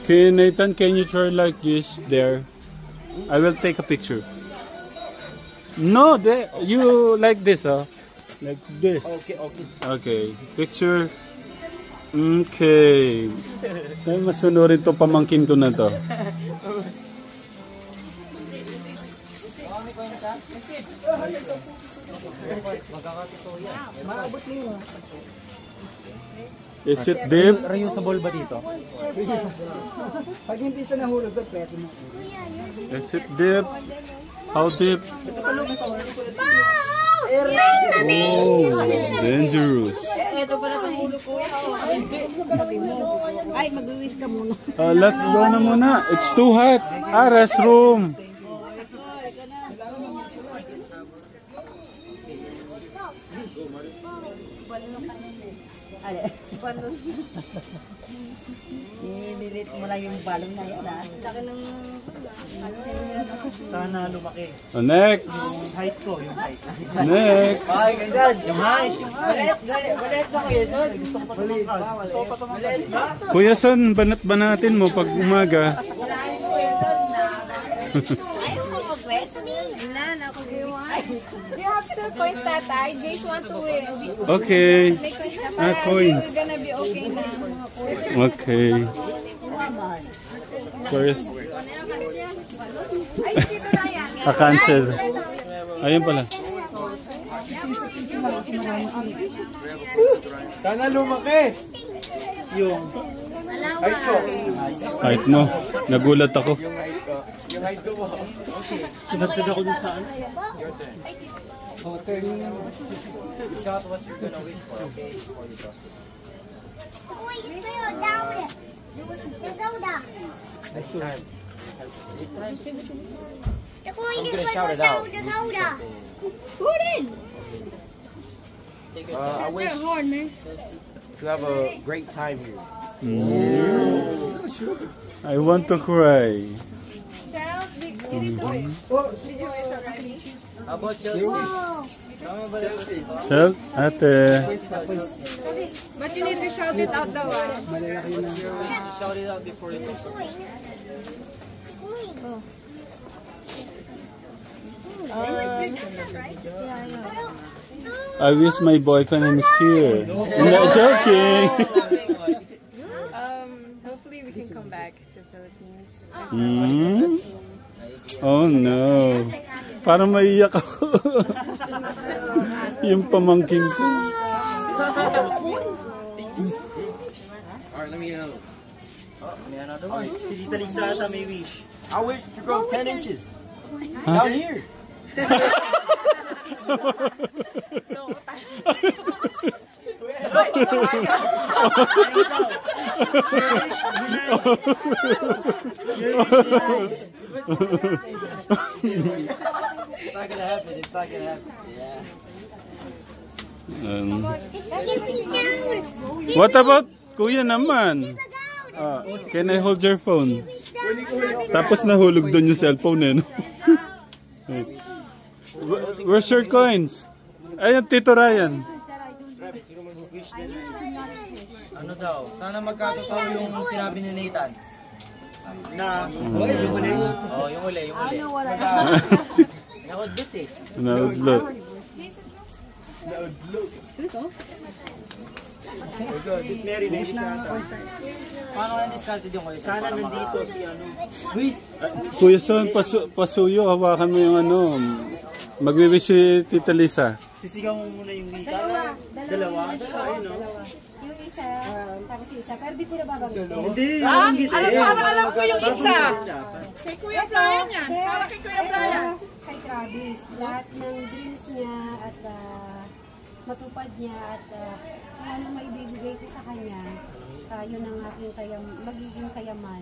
Okay, Nathan, can you try like this there? I will take a picture. No, there. You like this, huh? Like this. Okay. Okay, picture. Okay. Ay, masunurin to pamangkin ko na to. Is it deep? Reusable ba dito? Pag hindi siya nahulog, pwede mo. Is it deep? How deep? Oh, dangerous. Ito pala ang hulog ko. Ay, mag-uwis ka muna. Let's go na muna. It's too hot. Restroom. Inilit mo lang yung balong na yan. Sana lumaki. Next. Yung height ko, yung height. Next. Ay, ganyan. Yung height. Balit ba kayo doon? Gusto ko pa tumangkad. Gusto ko pa tumangkad. Kuya Son, banat-banatin mo pag umaga. You have still coins, tatay. Jace want to win. Okay. May coins na para. Coins. We're gonna be okay na. Okay. First. Ay, dito na yan. Cancel. Ayun pala. Sana lumaki. Yung height ko. Height mo. Nagulat ako. Yung height ko mo. Sinagsad ako dun saan. Okay. Shot what you're gonna wish for, okay? For the toss. Next time. I'm gonna shout it out. Put in. I wish Horn, man. to have a great time here. I want to cry. Charles, you need to win. Did you wish already? How about Chelsea? Shell, ate. But you need to shout it out the one. Shout it out before you go. I wish my boyfriend is here. Not joking. Hopefully we can come back to Philippines. Oh no. Parang maiyak ako. Yung pamangkin ko. Alright, let me get another. Oh, let me another one. Si Tita Lisa ata may wish. I wish to grow 10 inches. Down here. It's not gonna happen. It's not gonna happen. Yeah. What about kuya naman? Can I hold your phone? Tapos nahulog doon yung cellphone eh. No? Wait. Where's your coins? Ayun, Tito Ryan. Ano daw? Sana magkatotoo yung sinabi ni Nathan. Na, yung uli? Oo, yung uli. Ano, wala. Nakudlot eh. Naudlot. Ito? Mary na paano nga discarded yung uli? Sana nandito si ano. Wait! Kuya Son, pasuyo, hawakan mo yung ano. Magwiwish si Tita Lisa. Sisigaw mo muna yung wika. Dalawa? Ayun no? Yung isa, tapos yung isa, pero di ko nababanggit. Hindi! Alam ko yung isa! Kay Kuya Brian yan! Para kay Kuya Brian! Kay Travis, lahat ng dreams niya at matupad niya at kung anong maibibigay ko sa kanya, yun ang aking magiging kayaman.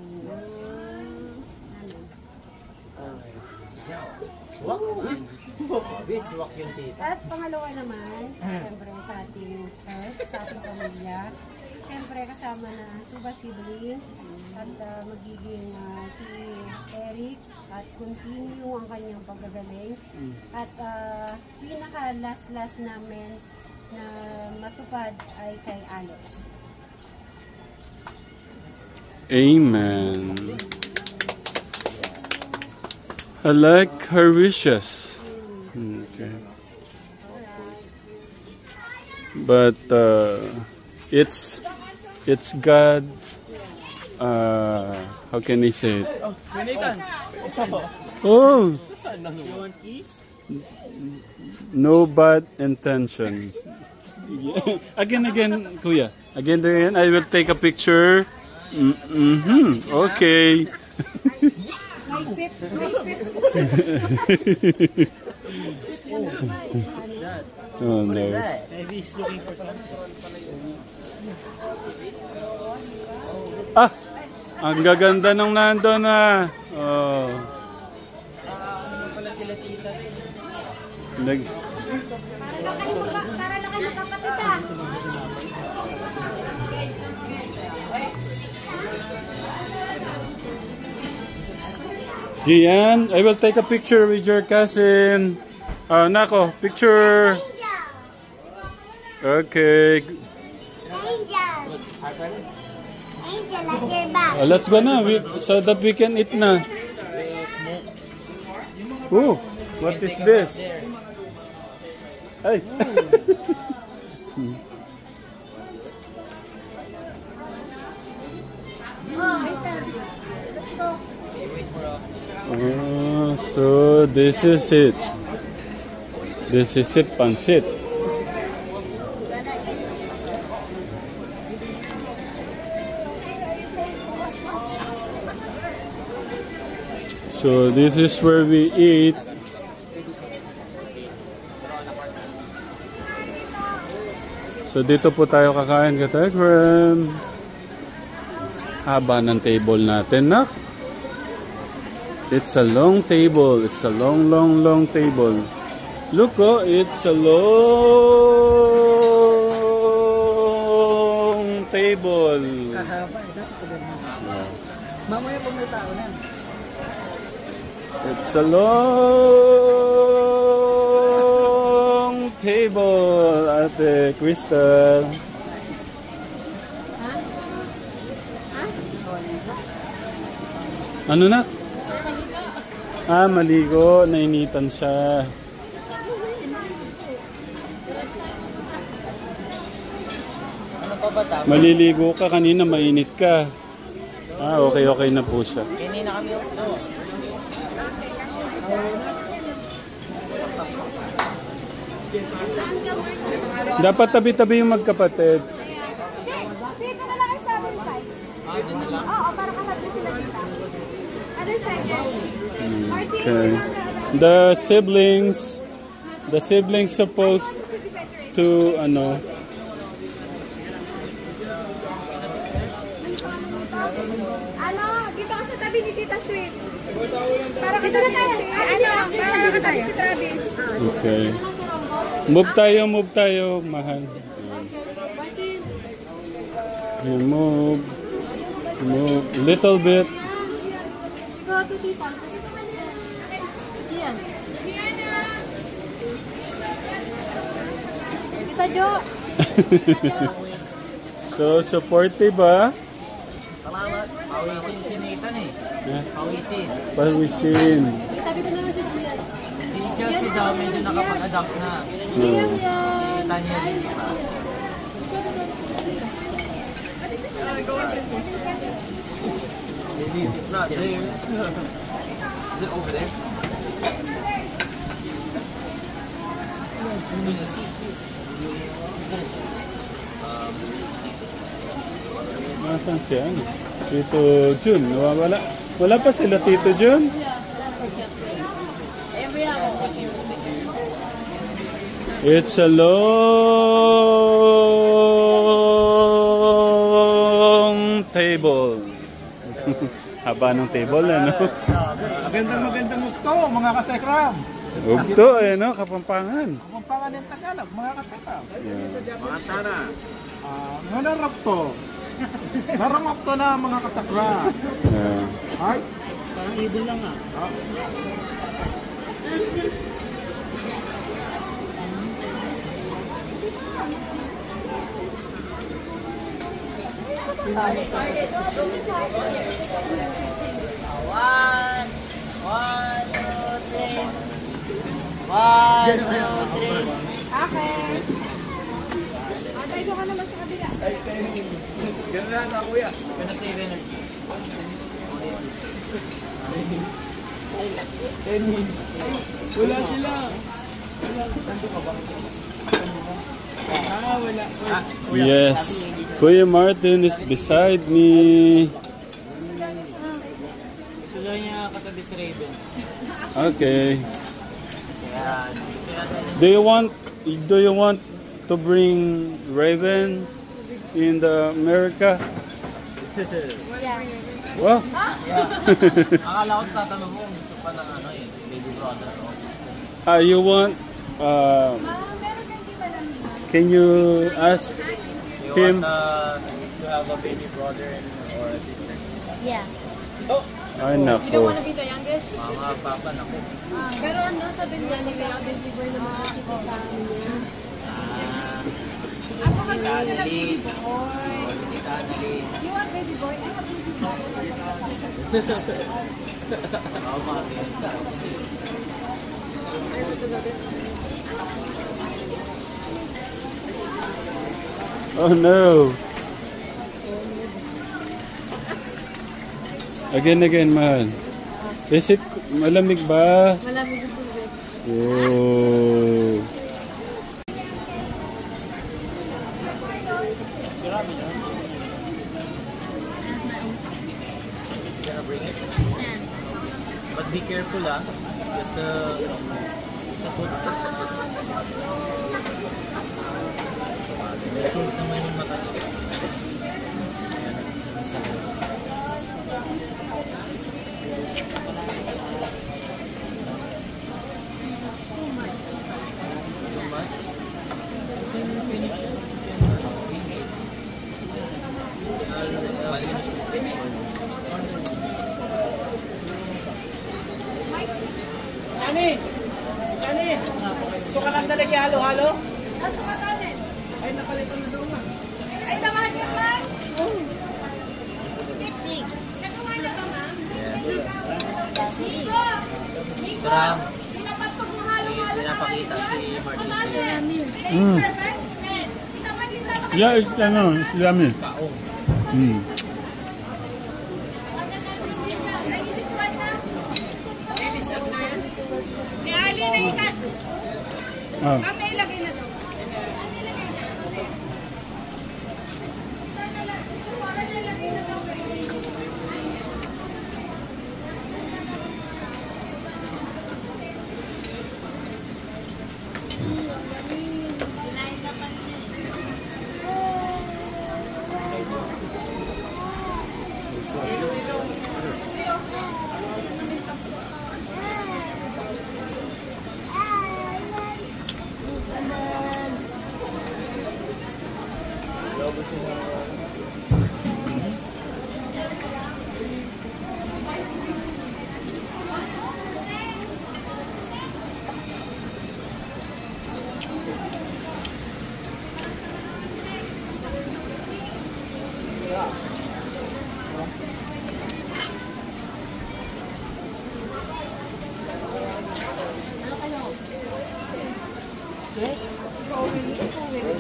Swak? Swak yung tita. At pangalawa naman, siyempre sa ating earth, sa ating pamilya, siyempre kasama na Suba sibling at magiging si Eric at continue ang kanyang paggagaling. At pinaka last namin na matupad ay kay Alex. Amen. I like her wishes. Okay. But it's God. How can I say it? Oh. You want keys? No bad intention. Again, Kuya. Again, I will take a picture. Okay. Oh no. Maybe he's looking for something. Ah! Ang gaganda nung nando na. Oh. Pala sila tita. Nag Para lang kayo magkapatid ah. Gian, I will take a picture with your cousin. Nako, picture. Okay. Angel, like your back. Let's go na so that we can eat na. Oh, what is this? Hey. Oh, so this is it. This is it, pancit. So this is where we eat. So dito po tayo kakain, ka-Telegram. Haba ng table natin, nak. It's a long table. It's a long table. Look, oh, it's a long table. Kahaba, mamaya pag may tao na. It's a long table, Ate Crystal. Ano na? Maligo. Nainitan siya. Ano pa ba tama? Maliligo ka kanina, mainit ka. Okay na po siya. Kini na kami. No. Dapat tabi-tabi yung magkapatid. Dito na lang kayo sa other side. Oo, para kasabay sila dito. Other side yan. Okay. The siblings supposed to Dito ka sa tabi ni Tita Sweet. Para dito na tayo para makatabi si Travis. Okay. Move tayo, mahal. Move. Little bit. Go to Tita. Gian. Tita Jo. So supportive ba? Salamat. Pawisin si Nathan eh. Pawisin. Pawisin. Tabi ko naman si Gian. Si Chelsea daw medyo nakapag-adapt na. Si Tanya din pa. Maybe it's not there. Is it over there? There's a seat. Nasaan siya? Tito Jun, nawawala. Wala pa sila, Tito Jun? It's a long table. Haba ng table, ano? Magandang ukto, mga katekram. Ugto, no? Kapampangan. Kapampangan ng Tagalog, mga katekram. Yeah. Mga tana. Nanarap to. Naramap to na mga katekram. Yeah. Ay, parang ibon lang ah. One, two, three. Okay. Atay ko ka naman sa kabila. Ganun lang na kuya. Gonna save energy. Wala sila. Wala. Yes. Kuya Martin is beside me. Gusto lang niya katabi si Raven. Okay. Kaya, Do you want to bring Raven in the America? Yeah. Well, akala ko tatanong mo kung gusto pa ng ano eh, baby brother o sister. you want, Meron kang iba lang. can you ask You him? want to have a baby brother or a sister? Yeah. Ay, You don't nako. wanna be the youngest? Mama, papa, naku. Pero ano, sabi niya ni Kaya baby boy na makikita niya. Ako kami na baby boy. Kita Annalyn. You want baby boy? I have baby boy. Mama, kita. Oh no. Again, man. Is it malamig ba? Malamig yung tubig. Oh. Gonna bring it? But be careful because sa food. May naman yung mata. Nani, suka lang na halo-halo? Nasa matanin. Ay, nakalitan na doon. Ay, naman, naman. Big. Nagawa na ba, ma'am? Nico! Nico! Gram. Pinapatog na halo-halo. Pinapakita si Martin. Mm. Yeah, it's yummy. Kaong. Mm. May ali na ikat. Ah. Ma'am, may ilagay na to.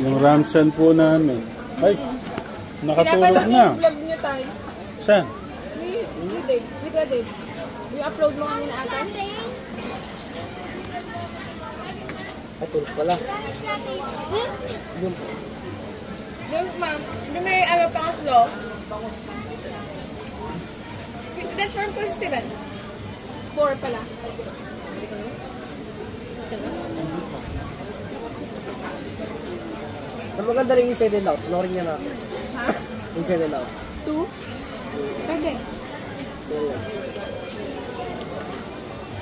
Yung ramsan po namin. Ay, nakatulog na. Vlog niyo tayo. Saan? Ni Dave. Ni Dave. I-upload mo kanina ata. Ay, tulog pala. Yung ma'am, may ano pangatlo. That's from Steven. 4 pala. Mas maganda rin inside and out. Norin niya na. Ha? Inside and out. 2? Pwede.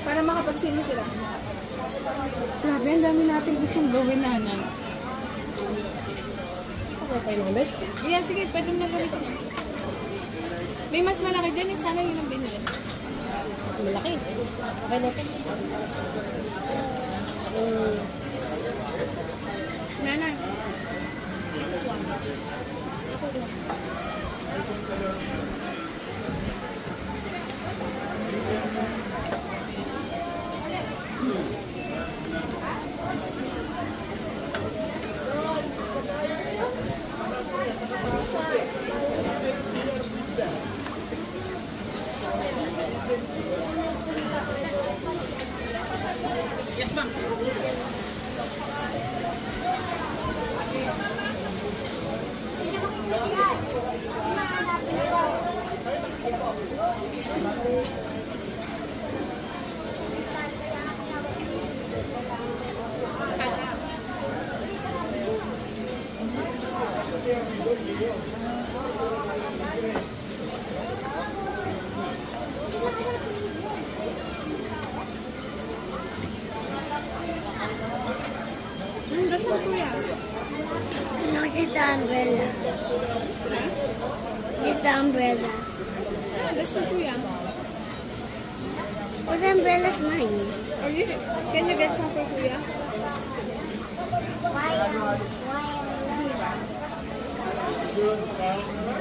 Para makapagsino sila. Grabe, ang dami natin gustong gawin, nanan. Okay tayo ng ulit. Yeah, sige, pwede mo na gawin ko. May mas malaki dyan, yung sana yun ang binili. Malaki. Okay na ito. Nanay. No, just the umbrella. Just the umbrella. That's for Kuya. Well, the umbrella's mine. Can you get some for Kuya?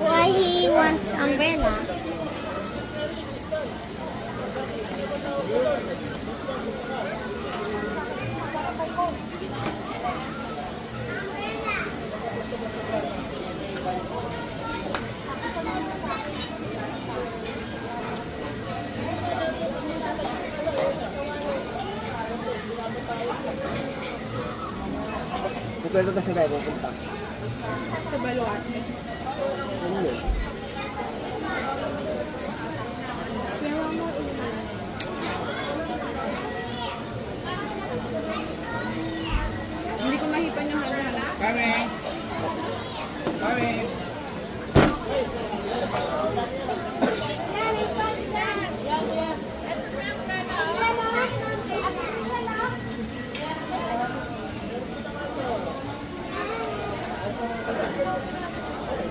Why he wants umbrella? Pwede ka sa tayo pupunta. Sa Baluarte. Ano yun? Yawa mo ulit. Hindi ko mahipan yung handa. Kami! Kami!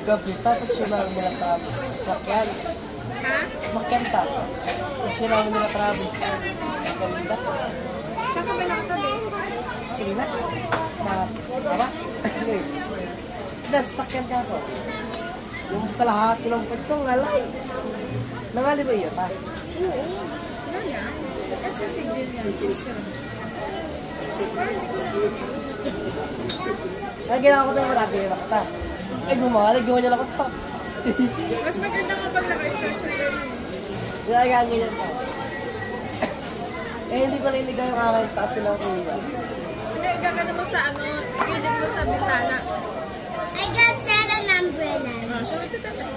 Gabi, tapos sinama nila Travis. Sakyan. Ha? Sakyan ta. Tapos sinama nila Travis. Kanina. Saan ka ba nakatabi? Kanina? Sa... Tama? Anyways. Das, sakyan ka ako. Yung kalahati ng pagkong alay. Nangali ba iyo ta? Oo. Nana. Kasi si Jillian. Ay, ginawa ko tayo marami na kita. Ay, gumawa niya lang ako ta. Mas maganda nga pag naka-start siya yun. Ginagawa ganyan pa. Eh, hindi ko nailigay yung aking taas sila ko iba. Hindi, gagana mo sa ano, gilid mo sa bintana. I got 7 umbrellas. So, ito tatay.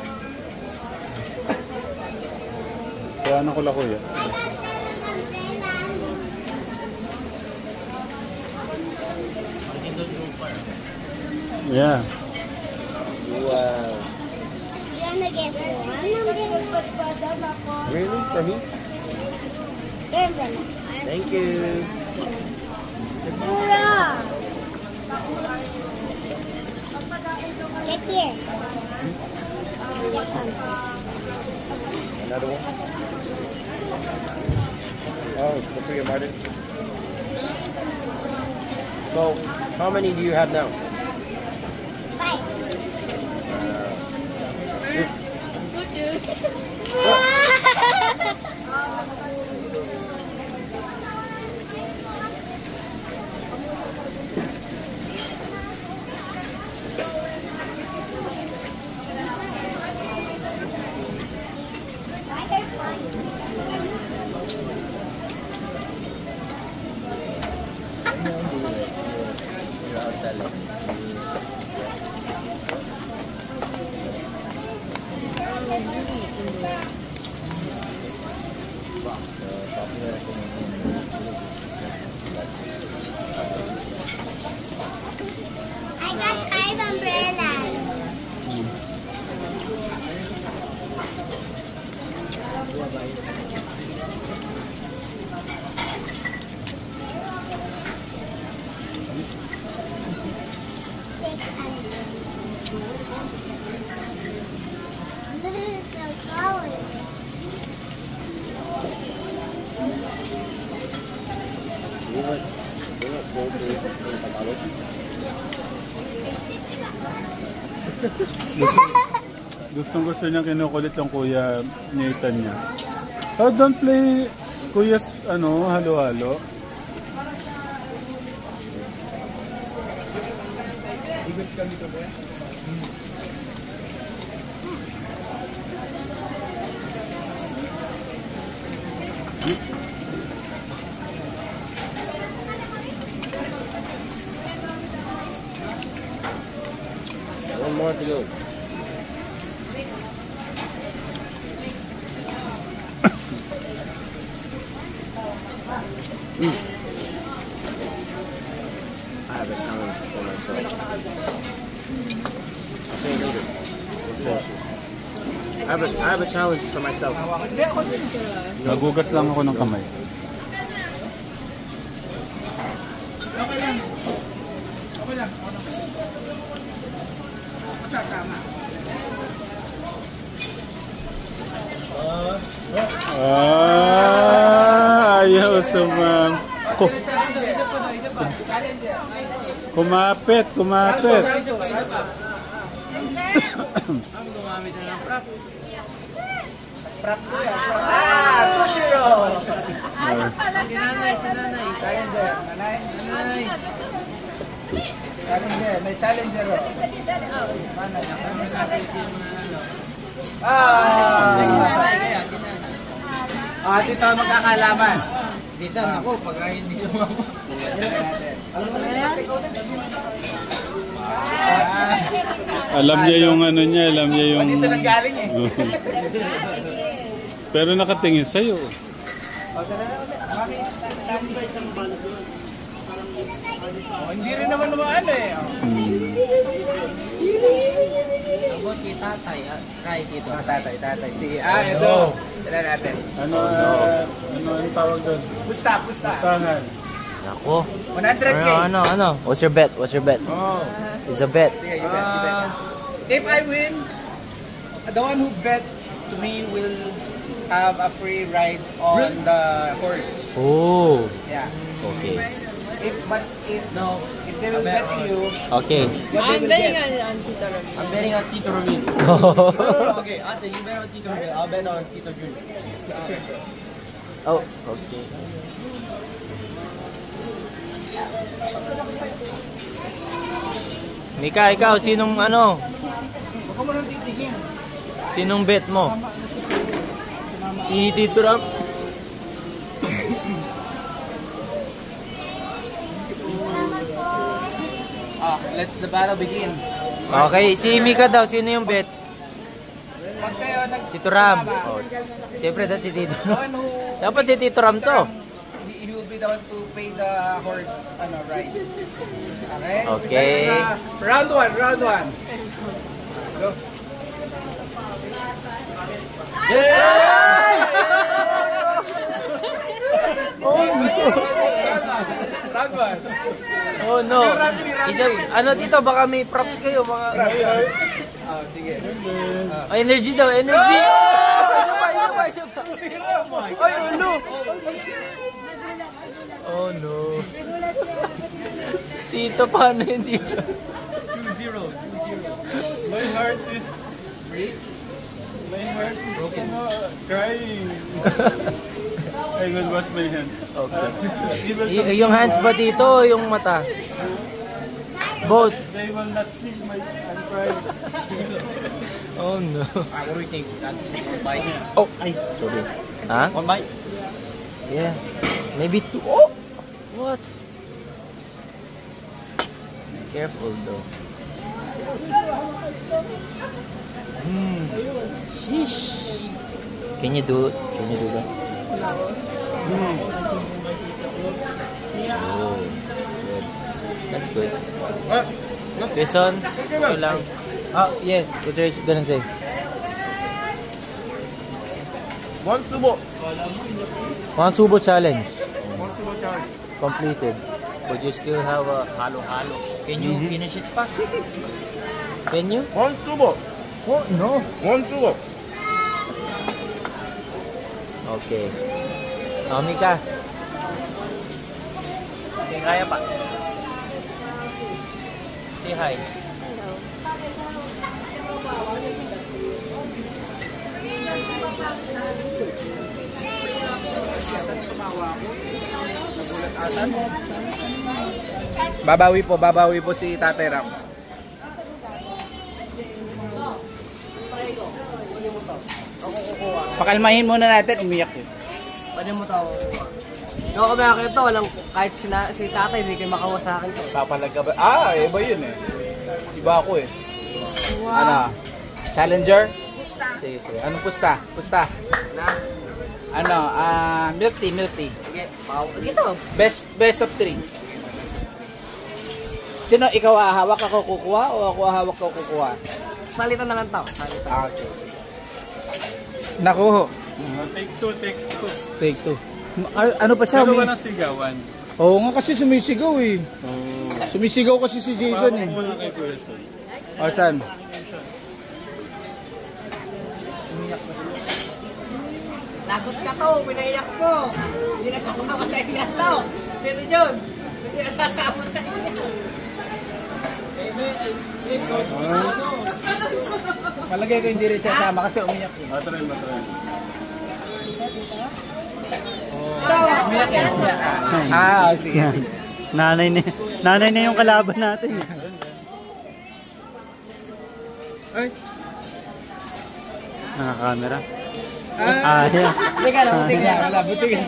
Kaya ano ko lang kuya? I got 7 umbrellas. Yeah. Wow. You wanna get one umbrella? Really? For me? Your umbrella. Thank you. Hurrah! Get here. Get some. Another one? Oh, good for you, Martin. So, how many do you have now? 5. Good news. I got 5 umbrellas. This is so cold. Gustong-gusto niya kinukulit yung kuya Nathan niya. Oh, don't play kuya's halo-halo. One more to go. I have a challenge for myself. I'll say it later. We'll finish it. I have a challenge for myself. Nagugas lang ako ng kamay. Ayaw sumam. Kumapit. Ang gumamit na ng props. Props ko yan. 2-0. Si nanay. Challenger. Nanay. Challenger. May challenger. Nanay. Ano natin sino nanalo? Ah! Si nanay kaya, si nanay. Dito magkakalaman. Dito, ako, pag hindi lumama. Alam niya yung niya, alam niya yung... Dito nang galing eh. Pero nakatingin sa'yo. Hindi rin naman eh. Abot kay tatay, try dito. Tatay. Sige. Ito. Tala natin. Ano ang tawag doon? Pusta. Pustahan. Ako. 100K. Ano? What's your bet? Oh. It's a bet. Sige, you bet. If I win, the one who bet to me will have a free ride on the horse. Oh. Yeah. Okay. If they will bet to you, Okay. what they will get. I'm betting on Tito Ramil. Okay, Ate, you bet on Tito Ramil. I'll bet on Tito Jun. Oh, okay. Mika, ikaw, sinong Sinong bet mo? Si Tito Ram? Let's the battle begin. Okay, si Mika daw, sino yung bet? Pag sa'yo Tito Ram. Oh, siyempre, dati Tito Ram. Dapat si Tito Ram to. he will be the one to pay the horse ride. Okay? Okay. Round one. Go. Round one. Oh no. Dito, baka may props kayo, mga... Sige. Energy daw, energy! Isa pa. Ay, no! Oh no. Tito, paano hindi? 2-0. My heart is broken. Crying. I will wash my hands. Okay. Yung hands ba dito o yung mata? Both. They will not see I'm crying. Oh no. What do we think? That's one bite. Oh, ay, sorry. Huh? One bite? Yeah. Maybe 2. Oh! What? Careful though. Sheesh. Can you do that? Oh, good. That's good. Jason, okay lang. Yes. What are you gonna say? One subo. One subo challenge. Completed. But you still have a halo-halo. Can you finish it pa? Can you? One subo. Oh, no. One subo. Okay. Tommy ka. Okay, kaya pa. Say hi. Babawi po si Tatay Ram. Pakalmahin muna natin, umiyak yun. Pwede mo to. Yung kami akin ito, walang, kahit si tatay, hindi kayo makawa sa akin to. Papalag ka ba? Iba yun eh. Iba ako eh. Ano? Challenger? Pusta. Sige. Anong pusta? Pusta. Na? Ano? Milk tea. Sige, ito. Best of 3. Sino? Ikaw ahawak ako kukuha o ako ahawak ako kukuha? Salitan na lang to. Salitan. Okay. Naku. Take two. Take 2. Ano pa siya? Pero walang sigawan. Oo nga kasi sumisigaw eh. Oh. Sumisigaw kasi si Jason eh. Paano muna kay Kuya Sol? O saan? Lagot ka to, pinaiyak mo. Hindi nasasama sa inyo to. Pero John, hindi nasasama sa inyo. Palagay ko hindi rin siya sama kasi umiyak eh. Matry. Umiyak eh. Sige. Nanay na yung kalaban natin. Ay. Naka-camera. Yeah. Buti ka na. Buti ka.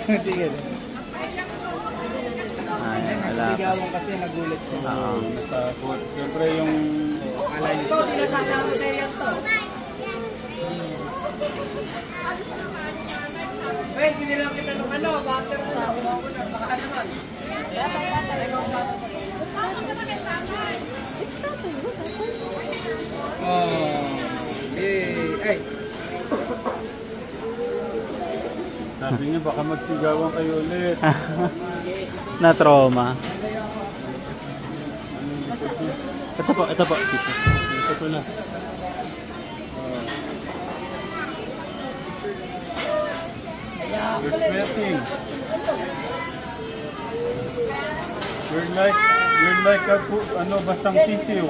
Wala pa. Sigawan kasi nagulat siya. Natakot. Siyempre yung... Ito, hindi nasasama sa inyo to. Wait, binilang kita nung butter mo na. Baka naman. Ay. Sabi niya baka magsigawan kayo ulit. Na trauma. Ito po. Ito po na. You're sweating. You're like basang sisiw.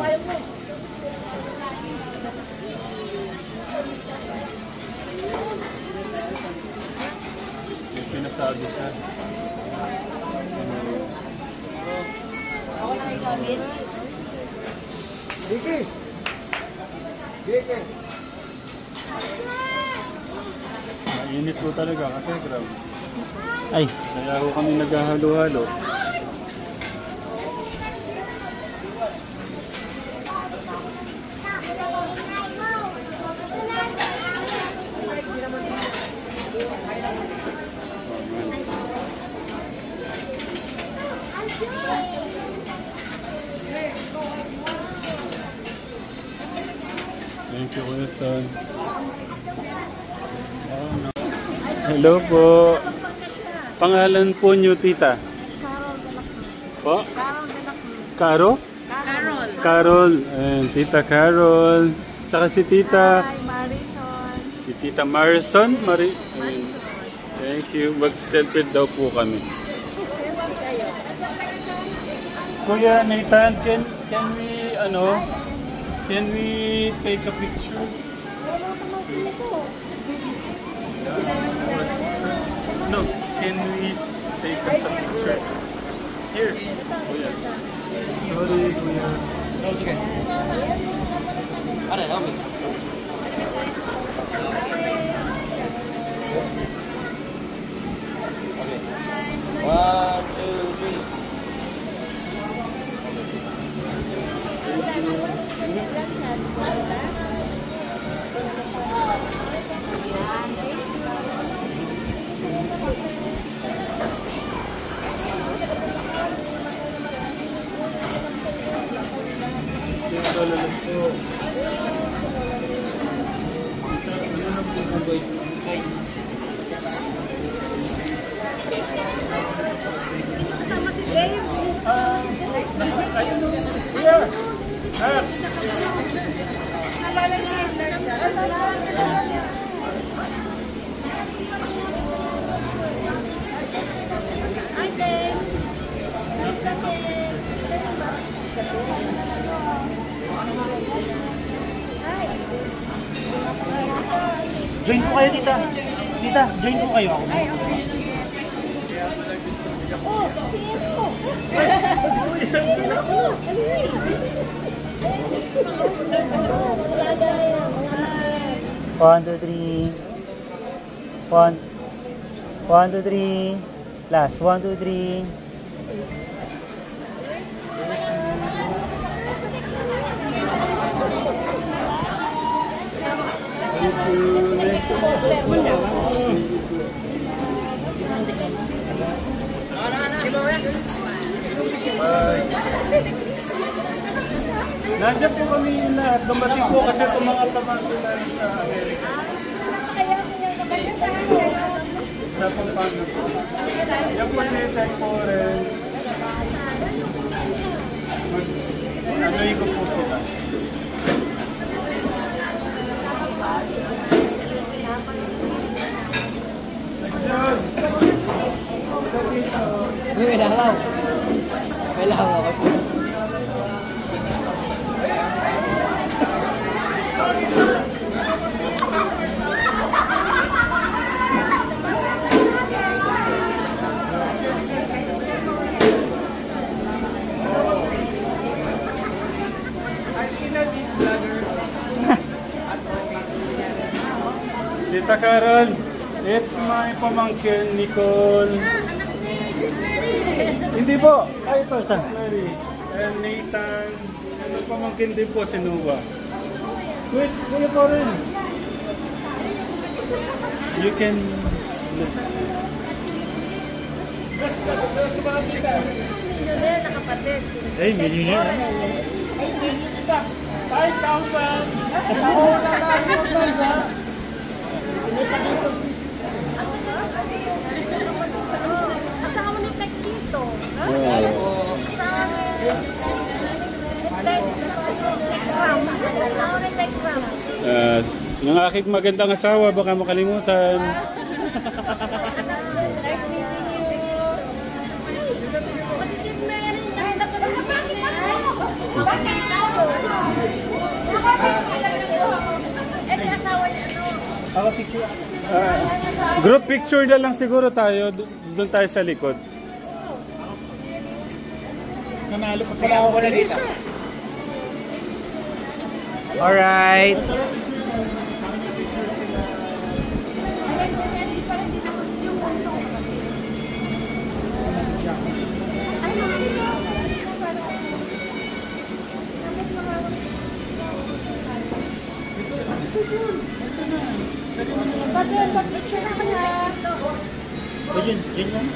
May sinasabi siya. Dike. Mainit po talaga kasi grabe. Ay. Kaya ako kami naghahalo-halo. Thank you, Kuya Son. Hello po. Pangalan po niyo, tita? Po? Caro? Carol. And tita Carol. Saka si tita? Marison. Si tita Marison? Thank you. Mag-selfie daw po kami. Kuya Nathan, can we take a picture? No, can we take us a picture? Here. Kuya. Sorry, Kuya. Okay. Help me. Okay. 1, 2, 3. Kasama si Dave. Nalala niya yung Hi, Dave. Join po kayo, tita. Tita, join po kayo. Ay, okay. Oh, sige. One, two, three. One, two, three. Last, 1, 2, 3. Nandiyan po kami lahat. Dumating po kasi itong mga pamangkin namin sa Amerika. Sa Pampanga po. Yan po si Tech Foreign. Anoy ko po sila. May lahalaw. May lahalaw ako. Tita Carol, it's my pamangkin, Nicole. Hindi po. Ay, ito, sa Mary. And Nathan. Ano pamangkin din po si Noah. Kuya po rin. You can... Hey, millionaire. Ay, kita. 5,000. Ako na lang yung guys, ha? Kasama ni Tek dito. Ng aking magandang asawa, baka makalimutan. Nice meeting you. Positive na yan. Bakit ako? Ito yung asawa niya, Group picture na lang siguro tayo. Doon tayo sa likod. Nanalo pa sila ako na dito. Alright. Pag-picture na kaya. Yun yan.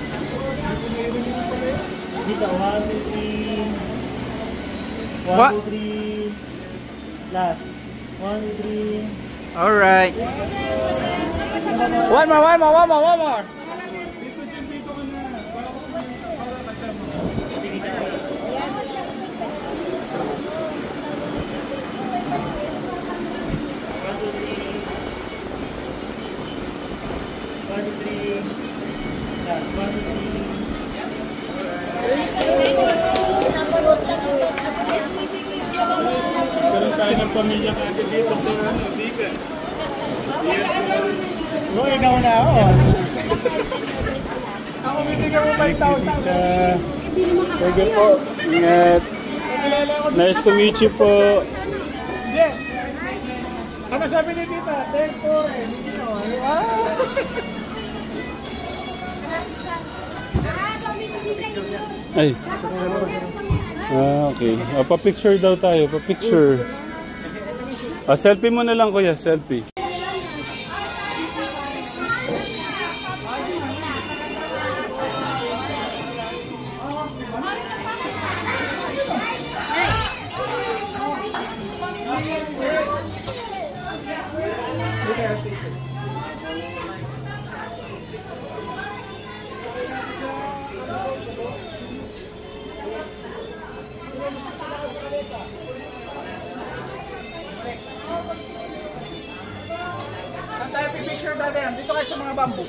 Dito, 1, 2, 3. 1, What? 2, 3. Last. 1, 2, 3. Alright. One more. Karoon tayo ng pamilya kagad dito sa Bigan. Oo, ikaw na ako. Ako bibigyan mo 5,000. Sige po. Ingat. Nice to meet you po. Hindi. Ano sabi ni Tita? Thank you. Ay. Okay. Pa-picture daw tayo. Pa-picture. Selfie mo na lang, kuya. Selfie. Saan tayo pipicture natin? Dito kayo sa mga bamboo.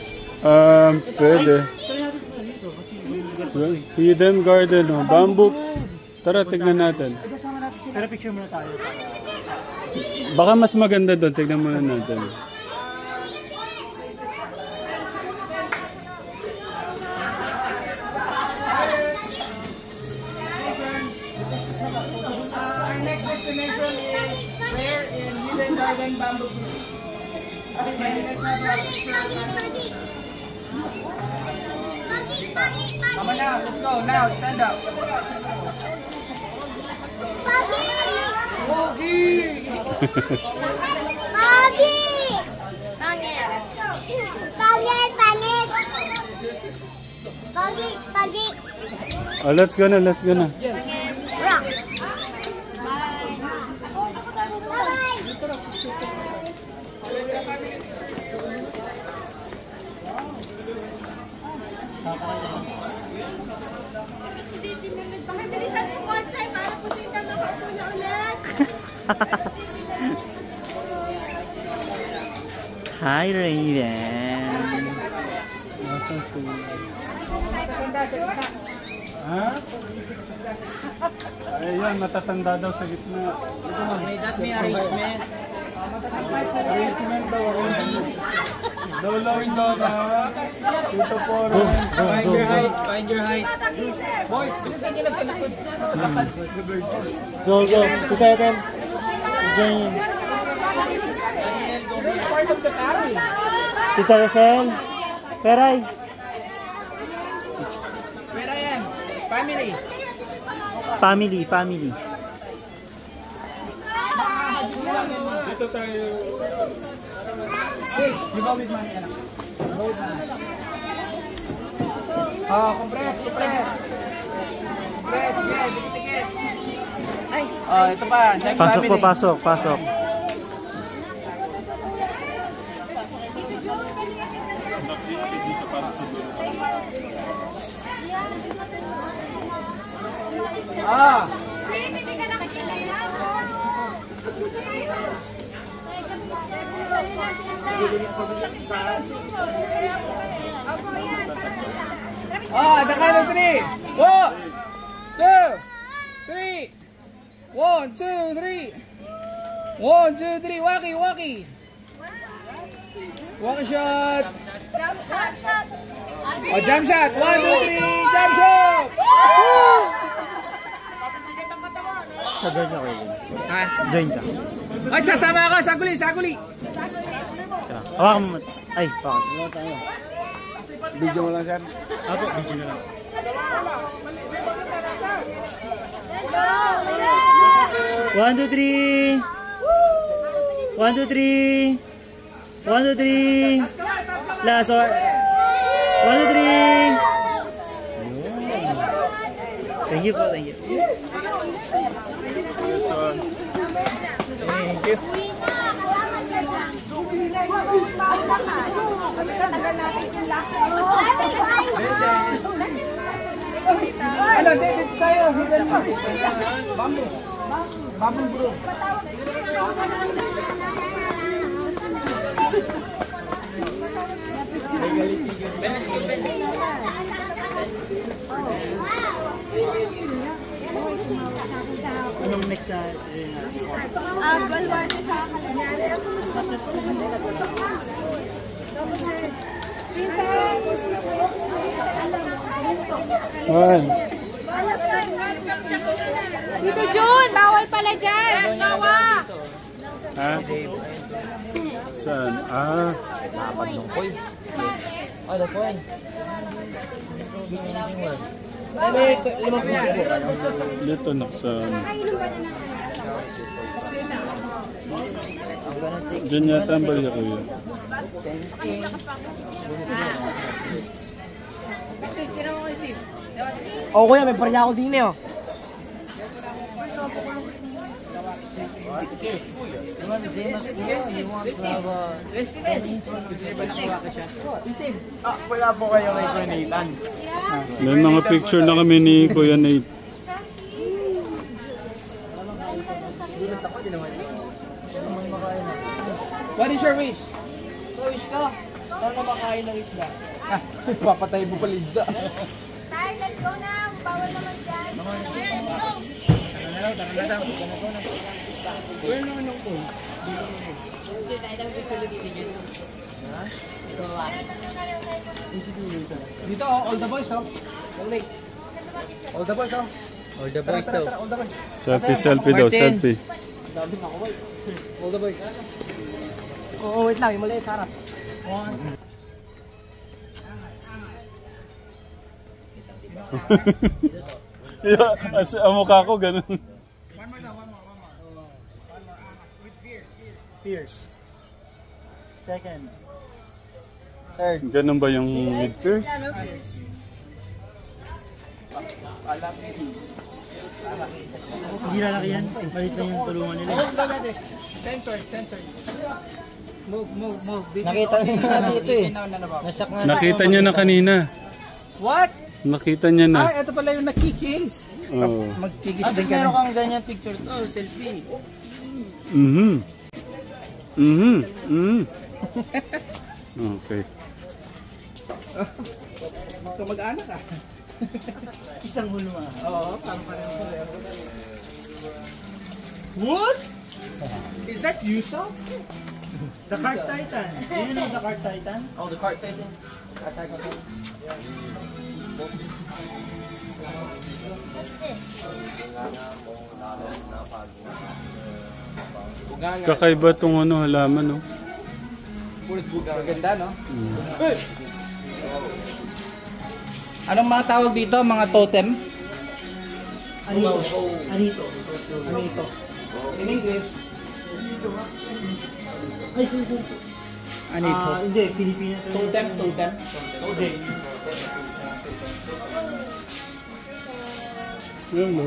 Pwede. Hidden garden, oh. Bamboo. Tara, tignan natin. Pero picture muna tayo. Baka mas maganda doon. Tignan muna natin. then Darling Bamboo. Come on now, let's go. Now, stand up. Pogi! Pogi! Pangit! Pogi! Oh, let's go na. Rock! Pakabilisan mo konti para pusita makaupo na ulit. Hi, Raven. Ha? Ayan, matatanda daw sa gitna. May that may arrangement. Arrangement daw, arrangement. Lowering daw na. Dito po. Find your height. Find your height. Boys, bilisan nyo lang sa likod. Go. Tita Ethel. Join in. Part of the carry. Tita Rachel. Peray. Pwera yan. Family. Family. Dito tayo. Hey, you go with mommy, anak. Go with mommy. Oh, compress. Dikit. Oh, ito pa. Next Pasok family. po, pasok. Ah. Hindi ka nakikita yan. Ah, the count of 3. 1, 2, 3. 1, 2, 3. 1, 2, 3. Waki. Waki shot. Oh, jump shot. 1, 2, 3. Jump shot. Join ka, Raven. Ha? Join ka. Ay, sasama ako. Saguli. Hawakan mo. Ay, bakit? Video mo lang, sir. Ako, video na lang. One, two, three. 1, 2, 3. 1, 2, 3. Last or 1, 2, 3. Thank you po, thank you. Thank you. Ano, dito tayo. Bamboo bro. Anong next na? Balwarte sa kalanyan. One. Dito Jun, bawal pala dyan. Sawa. Ha? Saan? Ah. Oh, the point. May 5 piso po. Dito naksan. Diyan yata ang baliya ko yun. Oh, kuya, may parya ako din eh, oh. Wala po kayo kay Nathan. May mga picture na kami ni Kuya Nate. What is your wish? Wish ko, saan ka makain ng isda? Papatay mo pala isda. Tay, let's go na. Bawal naman dyan. Tara na daw. Where naman ang phone? Dito oh, all the boys oh. All the boys oh. All the boys daw. All the boys. Selfie daw, selfie. Dami na ako, boy. Hold the boy. Oo, wait lang. Yung maliit, harap. Ang mukha ko ganun. One more. With Fierce. Second. Third. Ganun ba yung mid-first? Hindi lalaki yan. Malit lang yung tulungan nila. Sensor. Move. Nakita niyo na dito eh. Nasak na. Nakita niya na kanina. What? Nakita niya na. Ah, ito pala yung nakikis. Oo. Magkikis At din ka meron na. kang ganyan picture to, selfie. Okay. Mag-anak ah. Isang hulma. Oo, parang pareho. What? Is that Yuso? The Cart Titan. Do you know the Cart Titan? Oh, the cart titan. Kakaiba tong ano, halaman, no? Maganda, no? Anong mga tawag dito? Mga totem? Anito. In English? Ay, sorry. Anito. Hindi, Filipino. Totem. Okay. Hello.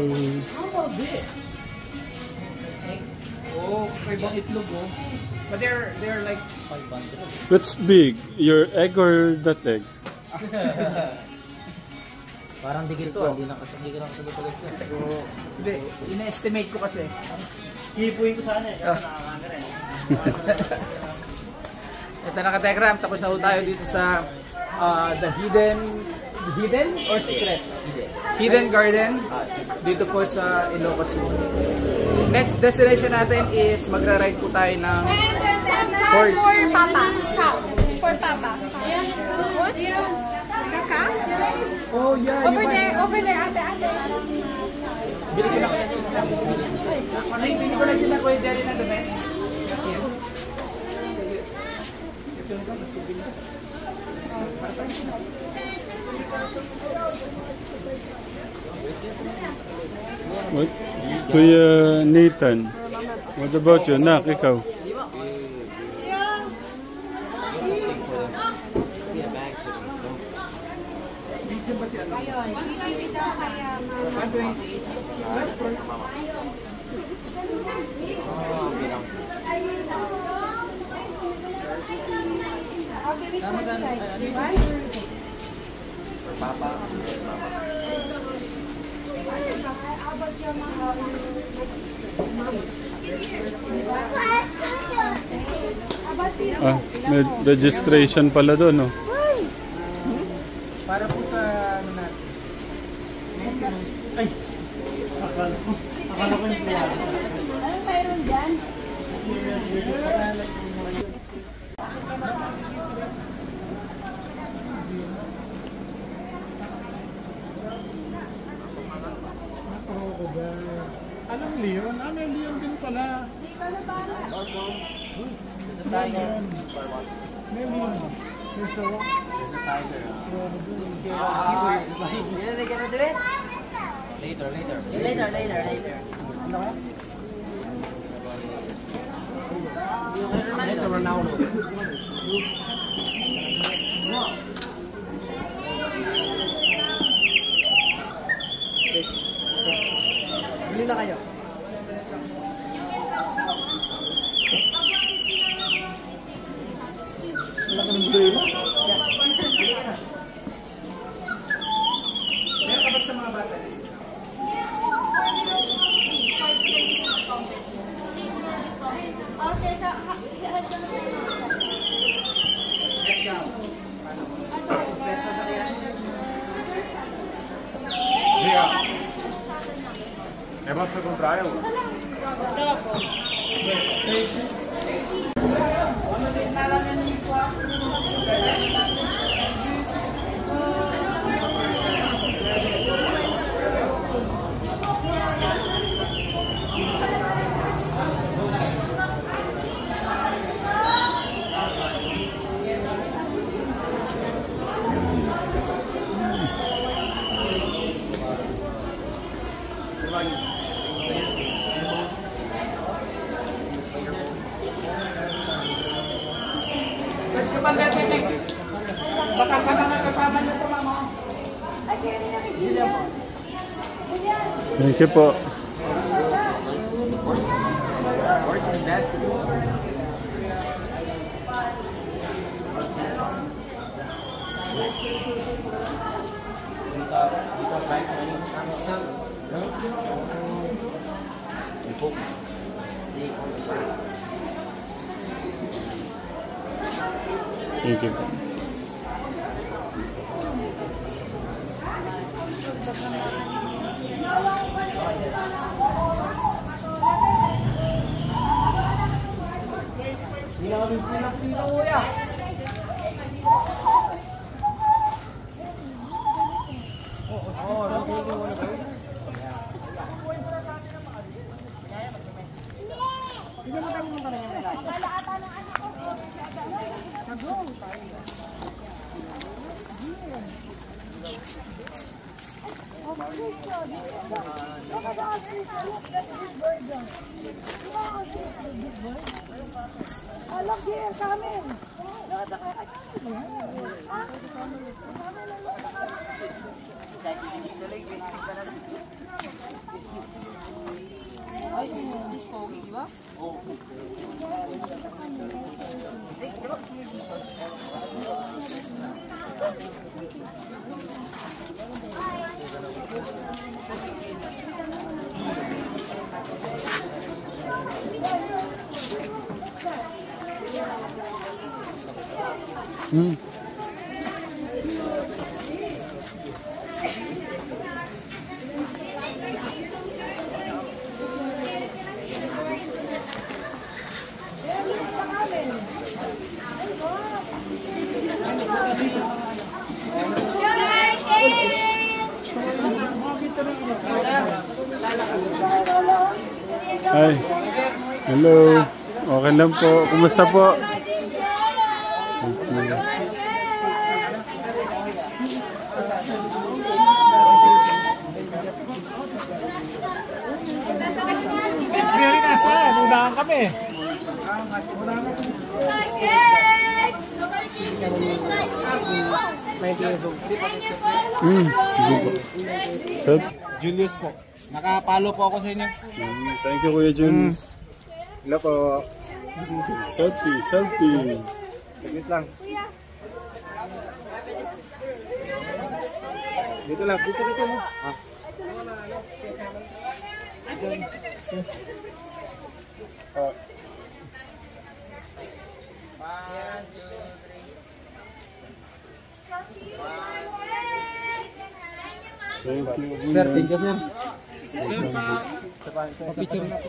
Oh, kaibang itlog, oh. But they're like 500. What's big? Your egg or that egg? Parang digil to, hindi na nakasagot ulit yan. Hindi, ina-estimate ko kasi. Hipuin ko sana eh. Kaya nakakanga rin. Ito na ka-Tekram, tapos na tayo dito sa the hidden or secret? Hidden Garden dito po sa Ilocos City. Next destination natin is magra-ride po tayo ng horse. For Papa. Top. For Papa. What? Kaka? Oh yeah, Over there, ate. Bili ko na sila Kuya Jerry na dumi. What? Kuya Nathan, what about you? Nak, ikaw? Ah, may registration pala doon, no? Para po sa ano natin. Ay! Akala ko yung kaya. Anong mayroon dyan? Anong Leon? May Leon din pala. May Leon. May sawa. You're gonna do it? Later. Later, Ronaldo. Bili na kayo. Wala ka ng buhay mo? Meron ka ba sa mga bata? È vostro contrario? Baka sa mga kasama niyo po, mama. Thank you po. Thank you. Hindi na kami pinag-pila, kuya. Hi. Hello. Okay lang po. Kumusta po? Very nice, ha? Unahan kami. Julius po. Nakapalo po ako sa inyo. Thank you, Kuya Julius. Hello po. Selfie, selfie. Saglit lang. Dito lang, dito. Ah. Thank you. Sir, thank you, sir. Sir, pa-picture na po.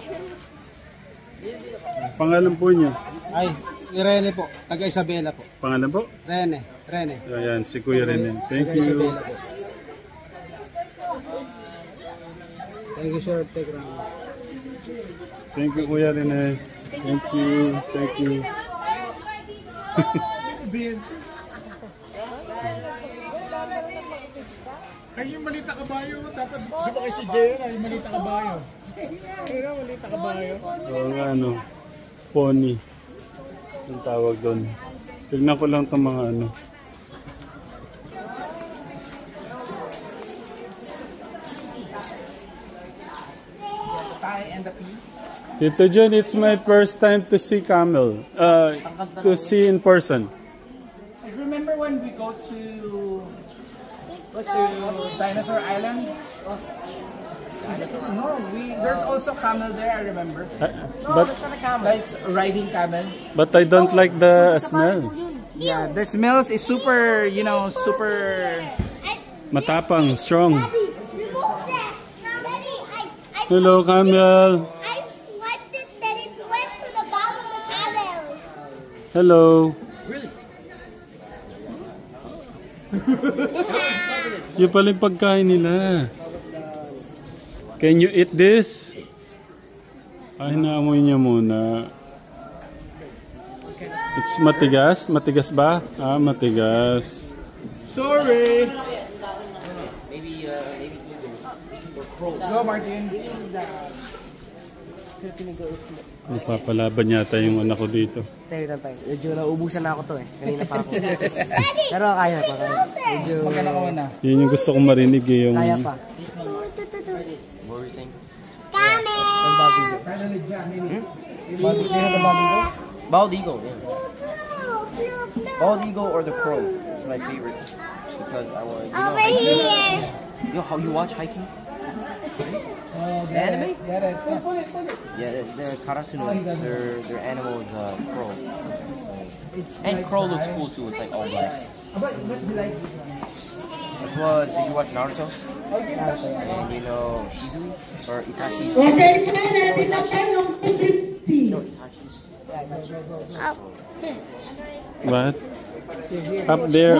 Pangalan po niyo? Ay, Rene po. Taga Isabela po. Pangalan po? Rene. Ayan, si Kuya Rene. Thank Taga you. Isabela po. Thank you, sir. Thank you, Kuya Rene. Thank you. Thank you. Ay, yung malita kabayo, dapat sumakay si Jay na yung malita kabayo. Pero malita kabayo. O ano, pony. Ang tawag doon. Tignan ko lang itong mga ano. Tito John, it's my first time to see camel. To see in person. Remember when we go to Dinosaur Island? No, there's also camel there, I remember. But Like riding camel. I don't like the smell. Yeah, the smells is super, super... Matapang, strong. Hello, camel. I swiped it, then it went to the bottom of the camel. Hello. Really? Yung pala yung pagkain nila. Can you eat this? Ay, naamoy niya muna. It's matigas? Matigas ba? Ah, matigas. Sorry. Maybe Go, Martin. Filipino girls mo. Napapalaban yata yung anak ko dito. Tayo lang tayo. Medyo naubusan na ako to eh. Kanina pa ako. Pero kaya pa. Medyo... Magkano ka muna? Yun yung gusto kong marinig eh. Yung... Kaya pa. What were you saying? Bald eagle, yeah. Bald eagle or the crow is my favorite because I want. Over here. You know how you watch hiking? The anime? Yeah, they're Karasuno. Their animal is crow. And crow looks cool too. It's like all black. This was. Did you watch Naruto? And you know Shizui or Itachi? You know Itachi? What? Up there.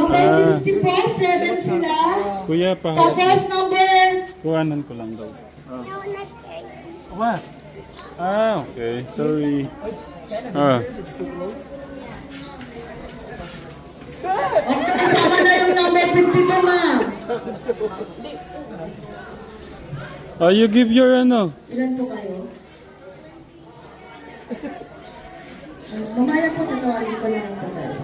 Kuya pa. Kuhanan ko lang daw. What? Okay. Sorry. Kasama na yung number 52, ma'am. Oh, you give your ano? Ilan po kayo? Mamaya po tatawarin ko lang ang total.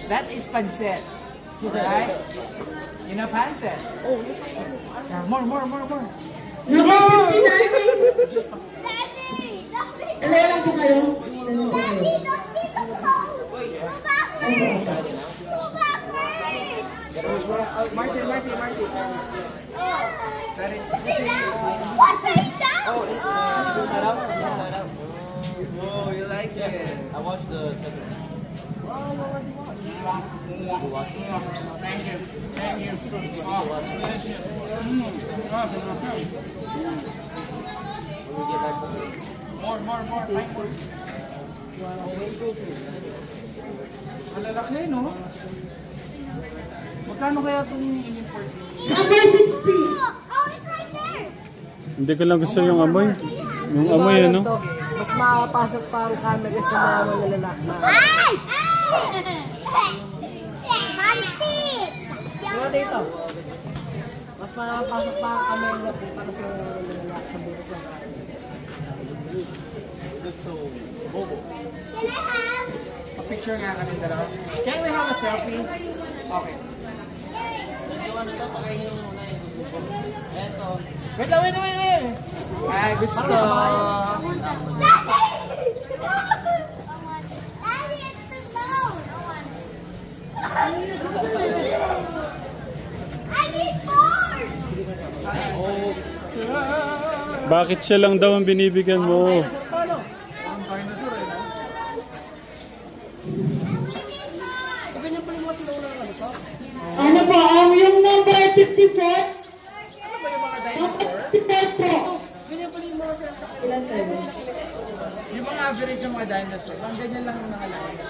That is pancit. Right? You know pancit? Oh, more. Number 59. Ilan lang po kayo? Martin. That is... What is that? Inside Out? Inside Out. Oh, you like it? I watched the second one. Thank you. More. Malalaki, no? Magkano kaya itong in-import? Number 60. Oh, it's right there. Hindi ko lang gusto yung amoy. Yung amoy ano? Mas makapasok pa ang camera sa mga malalaki. Ay! Manti! Ano dito? Mas makapasok pa ang camera para sa mga malalaki sa butas ng camera. Looks so mobile. Can I have? Picture nga kami dalawa. Can we have a selfie? Okay. Wait. Ay, gusto. Daddy, it's the phone. I need more. Bakit siya lang daw ang binibigyan mo? Ano po, yung number 54? Ano ba yung mga dinosaur? 54 po. Ganyan pala yung mga sasakyan. Ilan kayo? Yung mga average yung mga dinosaur, ang ganyan lang ang nakalaki.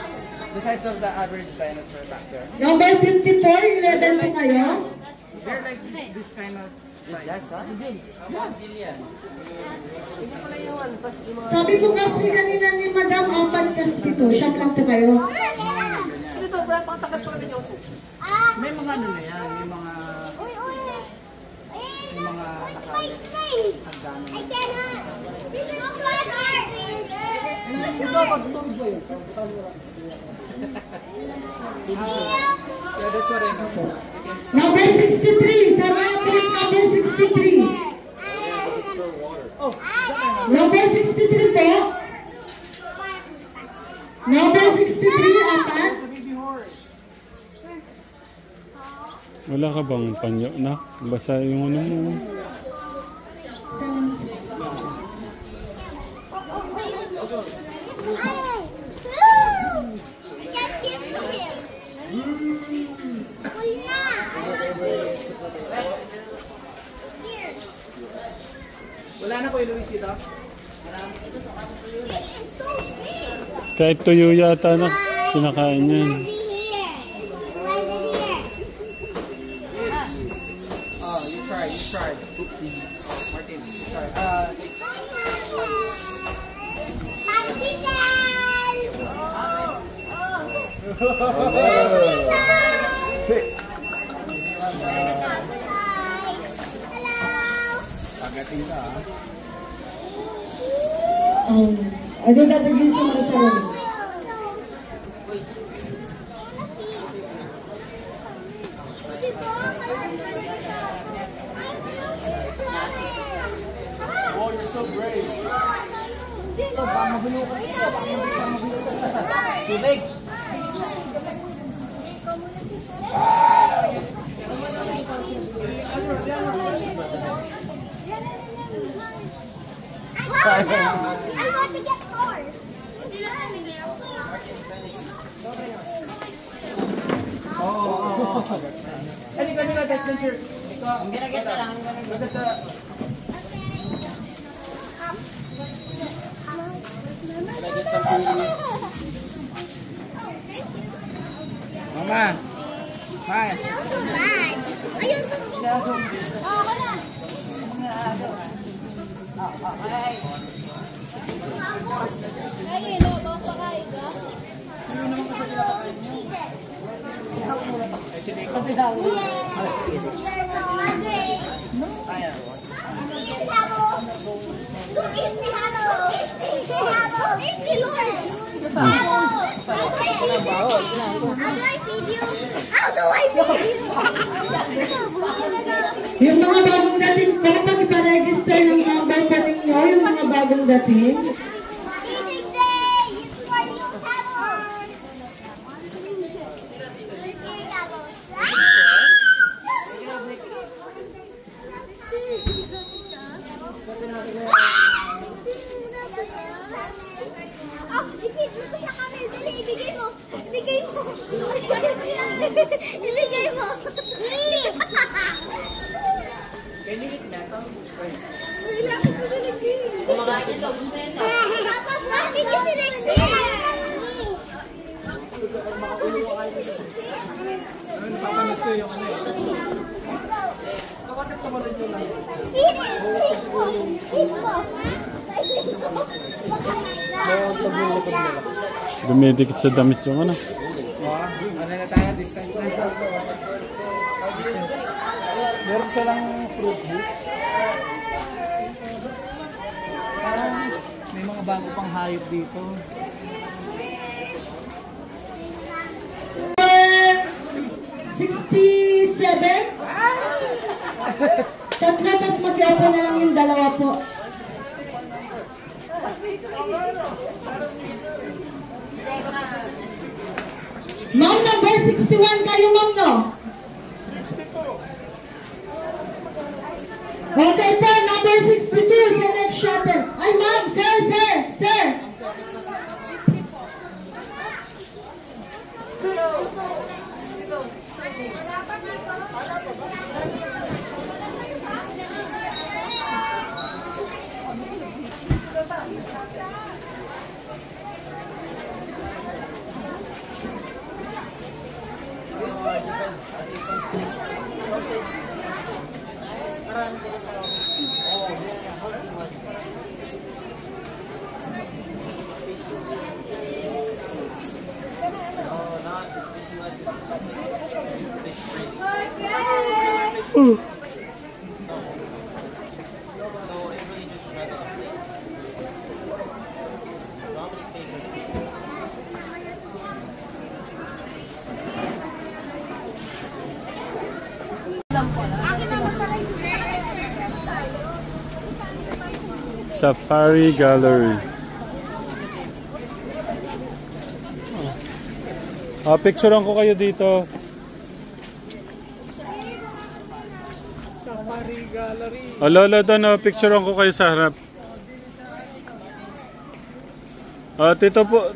The size of the average dinosaur back there. Number 54, 11 po kayo? They're like this kind of size. Sabi po kasi kanina ni Madam, ang pagkastito, siyam lang po kayo. Dito, wala pa takas pa kami yung May mga ano na yan, may mga... May mga nakalit. Hagdanan. I cannot. This is what art is. Ito, pagtulog ba yun? Yeah, that's what I know. Number 63, sa trip number 63. Number 63 po. Number 63, apat. Wala ka bang panyo na? Basa yung ano mo. Wala na po yung Luis ito? Kahit tuyo yata na kinakain yan. Oh, you try. Oopsie. Martin, sorry. Magating ka, ha? Ano tatagin sa mga sarili? Oh, you're so brave. Tubig! I want to get cars. Halika, that's the church. Ang ginagita lang. Look at the... Mama. Hi. Smells so bad. Ayun, oh, wala. Ay, no, papakain ka? Yung mga bagong dating po, pag-register ng number pa ninyo, yung mga bagong dating. Ibigay mo. Can you eat metal? Ilakad mo si Lexie. Kumakain ito. Papa, bakit yung si Lexie? Ano, napapanood ko yung ano eh. Kapatid ko mo rin yung ano. Dumidikit sa damit yung ano. Ano na tayo? Distance na. Meron silang fruit juice. Parang may mga bago pang hayop dito. 67. Tatlo, tapos mag-open na lang yung dalawa po. Ma'am, number 61 kayo, ma'am, no? 62. Okay po, number 62, select shuttle. Ay, ma'am, sir. Safari Gallery. Picturean ko kayo dito. Safari Gallery. Lola doon, picturean ko kayo sa harap.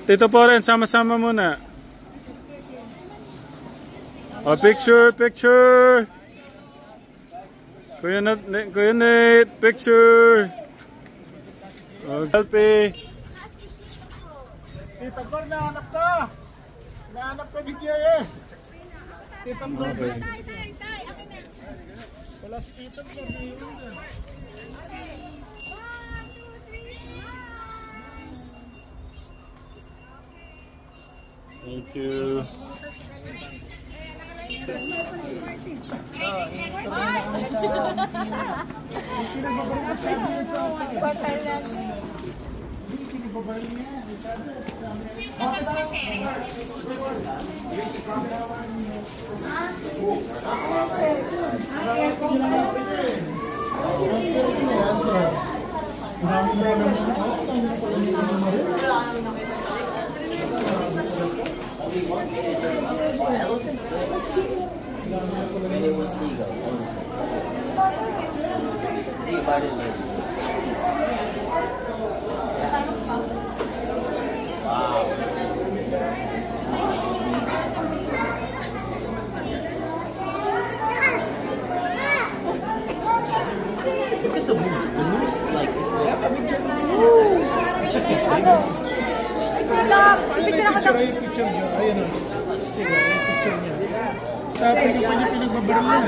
Tito po rin, sama-sama muna. Picture. Kuya Nate, picture. Selfie. Tita Gor, nahanap ka! Nahanap ka ni Jay. Tita Gor. Wala si Tita Gor. Thank you. When it was legal. They invited me. Wow. Look at the moose. The moose, like, Picture niya. Ayan o. Picture niya. Sa Africa pa niya pinagbabaril niya.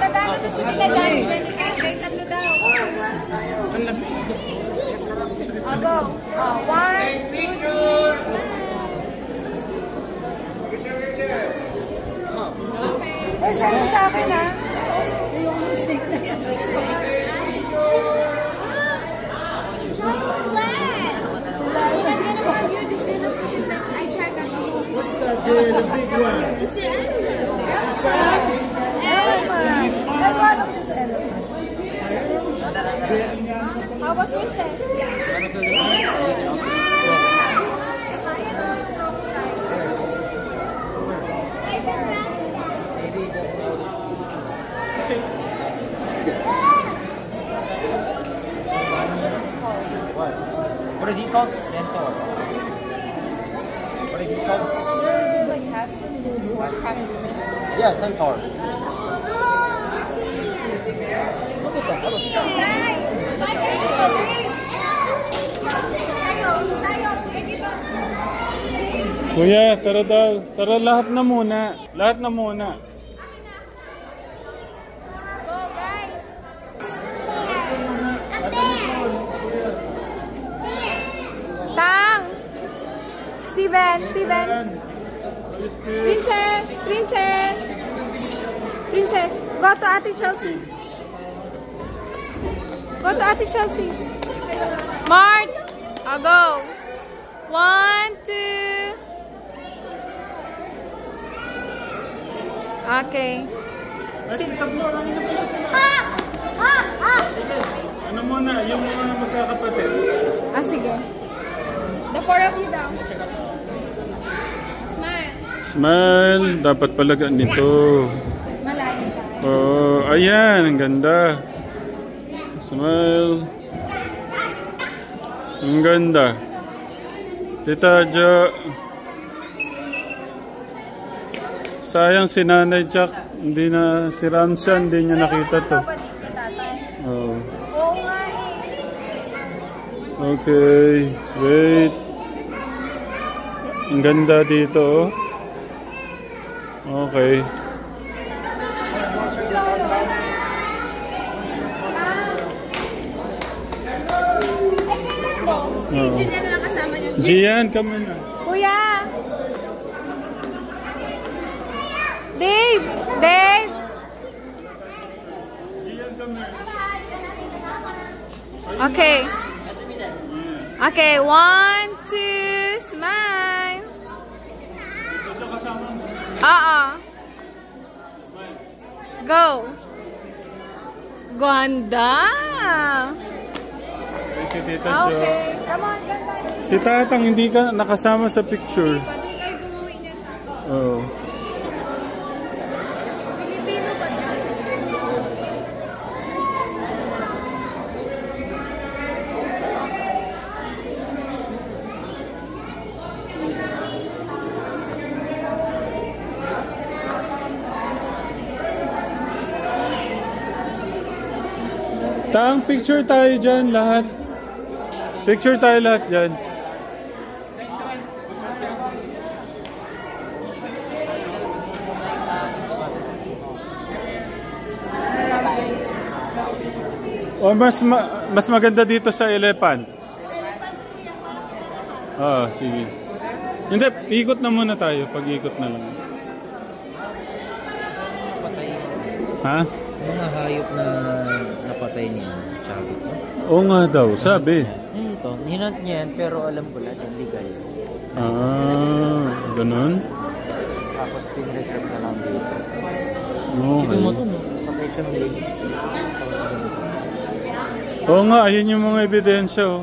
Tagano sa sige na dyan. 25, tatlo daw. Ang labi. Go. 1, 2, 3. Saan sa akin ha? Yung mistake na yan. What's that? The big one. It's the How was Princess? What are these called? Centaur. What are these called? Yeah, centaur. Look at that. Kuya, tara daw. Tara, lahat na muna. Lahat na muna. Tang! Steven! Princess! Go to Ate Chelsea! Mart! I'll go! 1, 2. Okay. Ano muna, yung mga magkakapatid? Sige. The 4 of you daw. Smile. Smile. Dapat pala ganito. Malayo tayo. Oh, ayan. Ang ganda. Smile. Ang ganda. Tita Jo. Sayang si Nanay Jack. Hindi na, si Ramsha, hindi niya nakita to. Oh. Oo nga eh. Okay. Wait. Ang ganda dito. Okay. Si Gian na lang kasama niyo. Gian, come on. Kuya! Dave! Okay. Okay, 1, 2, smile. Go. Ganda. Thank you, Tita Jo. Okay, come on, ganda. Si Tatang hindi ka nakasama sa picture. Doon kayo gumawa niyan. Oh. Pilipino pa dyan. Tang, picture tayo dyan lahat. Picture tayo lahat dyan. O mas maganda dito sa elephant. Sige. Hindi, ikot na muna tayo. Pag-ikot na lang. Ha? Mga hayop na napatay niya, sabi ko. Oo nga daw, sabi. Ito, hinant niya yan, pero alam ko lahat yung legal. Ganun? Tapos pinreserve na lang dito. Okay. Sige mo ito, no? Patay siyang leg. Oo nga, ayun yung mga ebidensya, oh.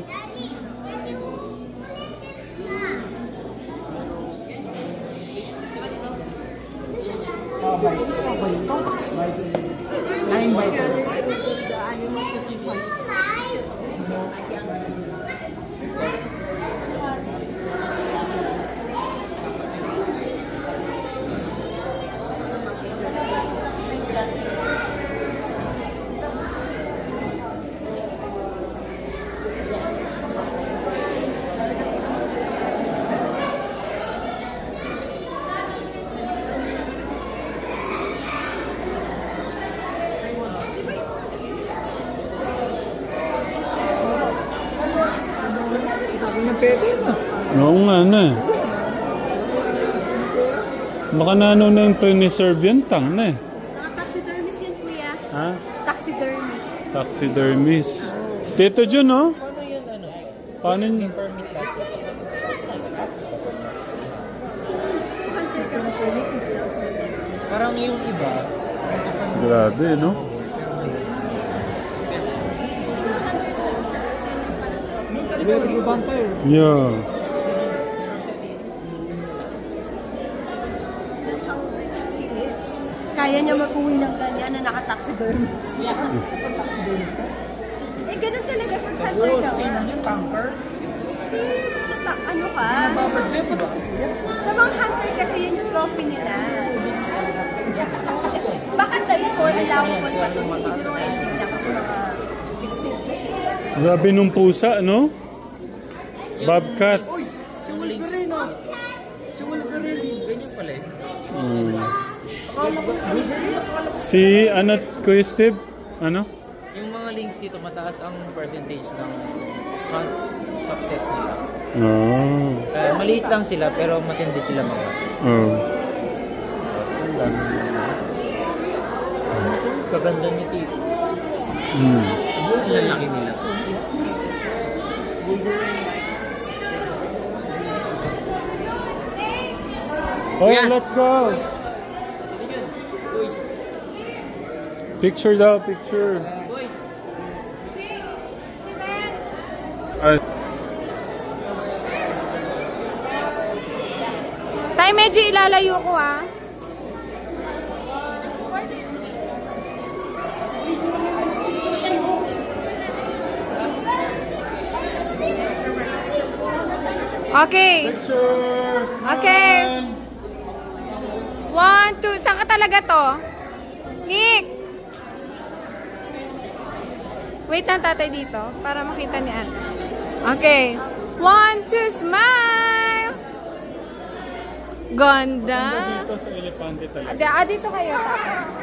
Oo nga na. Baka na yung pre-reserve yun, tang na eh. Naka-taxidermist yan, kuya. Ha? Taxidermist. Taxidermist. Tito Jun, no? Paano yun, ano? Paano yun? May permit lang. Hunter ka ba, sir? Parang yung iba, Grabe, no? Siguro hunter ka lang siya. Kasi yun yung parang... Yeah. That's how rich he is. Kaya niya mag-uwi ng ganyan na naka-taxidermist. Eh, ganun talaga pag hunter ka. Ano ka? Sa mga hunter kasi yun yung trophy nila. Baka tayo for allowable pa to. Siguro ay hindi lang ako mga 16. Grabe nung pusa, no? Bobcat. si Wolverine, no? Si Wolverine, ganyan pala eh. Si, ano, Kuya Steve? Ano? Yung mga links dito, mataas ang percentage ng success nila. Maliit lang sila, pero matindi sila mga. Kaganda ni Tito. Siguro lalaki nila. Oh, yeah. Let's go! Picture daw, picture. Tay, medyo ilalayo ko ah. Okay. Pictures! Okay. 1, 2. Saan ka talaga to? Nick! Wait lang tatay dito para makita ni Ate. Okay. 1, 2, smile! Ganda! Dito sa elepante talaga. Dito kayo, tatay.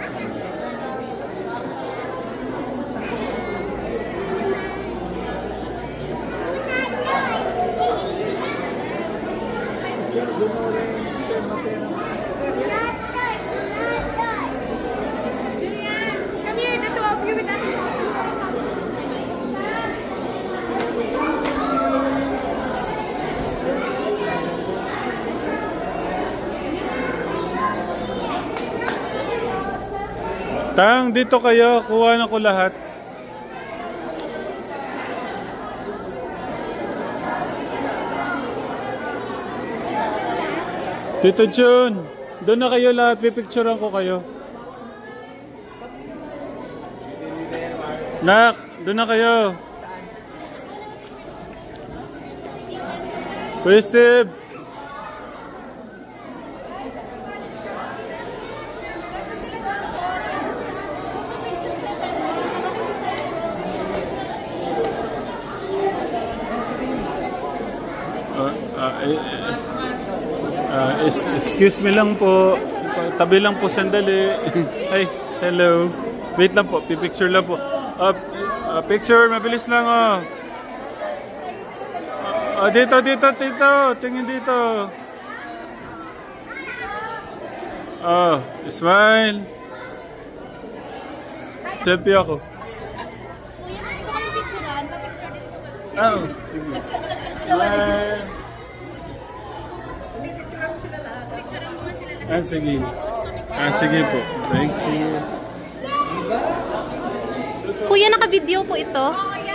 Julian, come here, the two of you with us. Tang, dito kayo. Kuha na ko lahat. Tito Jun, doon na kayo lahat. Pipicturean ko kayo. Nak, doon na kayo. Kuya Steve. Excuse me lang po. Tabi lang po sandali. Ay, hello. Wait lang po. Pipicture lang po. Picture. Mabilis lang oh. Dito. Tingin dito. Smile. Selfie ako. Kuya, hindi ko kayo picturean. Pa-picture din ko. Oh, sige. Smile. Ah, sige. Ah, sige po. Thank you. Kuya, naka-video po ito.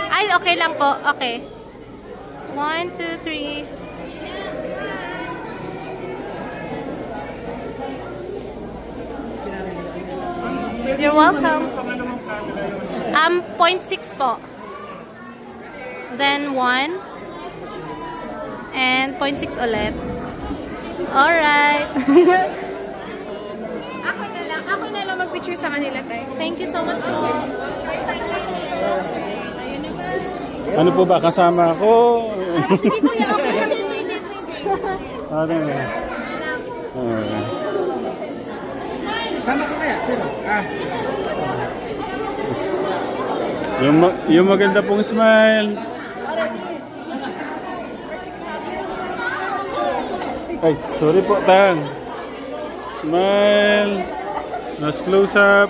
Ay, okay lang po. Okay. 1, 2, 3. You're welcome. 0.6 po. Then 1. And 0.6 ulit. Alright. Ako na lang mag-picture sa kanila, tayo. Thank you so much po. Ano po ba? Kasama ako? Sige kuya, okay. Ano? Sama ko kaya? Yung maganda pong smile. Ay, sorry po, Tang. Smile. Mas close up.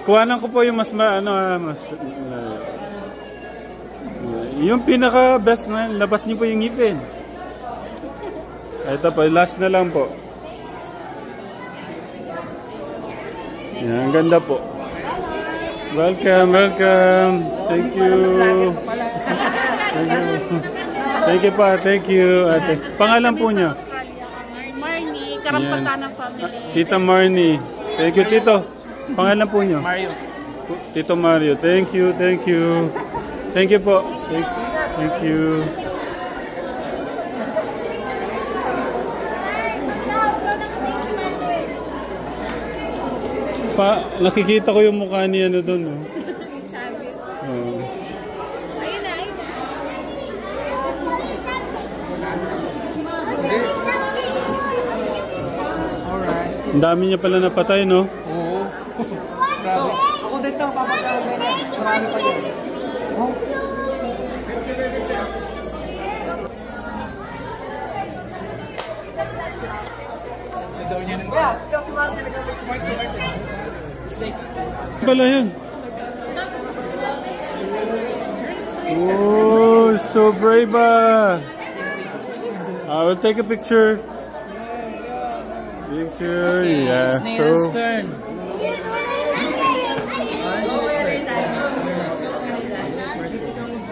Kuhanan ko po yung mas yung pinaka best man, labas niyo po yung ngipin. Ito po, last na lang po. Yan, ang ganda po. Welcome, welcome. Thank you. Thank you. Thank you pa, thank you. Ate. Pangalan po niya? Marnie, karampatan ng family. Tita Marnie. Thank you, Tito. Pangalan po niyo? Mario. Tito Mario. Thank you, thank you. Thank you po. Thank you. Nakikita ko yung mukha niya doon. Oh. Ayun na, ayun na. Alright. Ang dami niya pala napatay, no? Oo. Grabe. Ako dito, papatawag na yan. Marami pa yun. Pala yan. Oh, so brave ah. I will take a picture. Picture, yeah. So.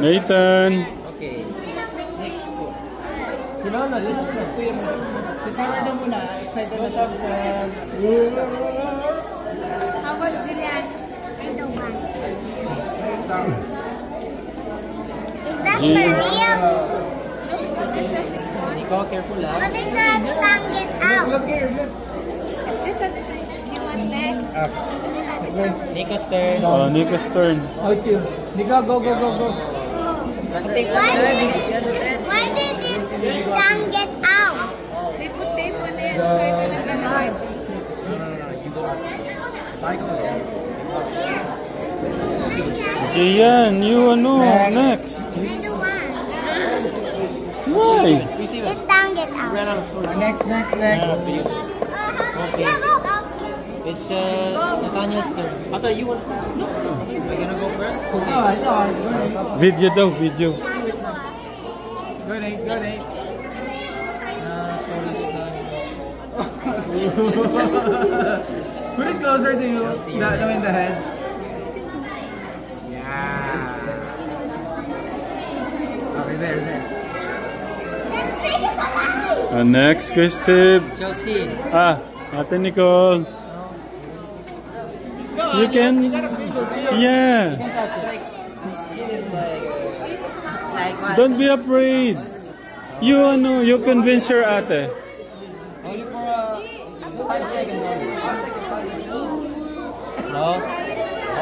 Nathan. Okay. Next po. Si Lola, let's go. Si Sarah na muna. Excited na siya. How about Julian? I don't want. Is that for real? Nico, careful lang. What is that? Tongue get out. Look here, look. It's just a design. You want next? Nico's turn. Oh, Nico's turn. Okay. Nico, go, go, go, go. Why did it tongue get out? They put tape on it, so it will run away. Gian, you ano, next. I don't want. Why? It tongue get out. Next. Okay. It's Nathaniel's turn. I thought you went first. No. We're gonna go first? Okay. Video daw, video. Go, Nate. Put it closer to you. That in the head. Yeah. Okay, there. Next, Steve. Chelsea. Ate Nicole. You can. Yeah. Don't be afraid. You convince your ate. Only for 5 seconds. No?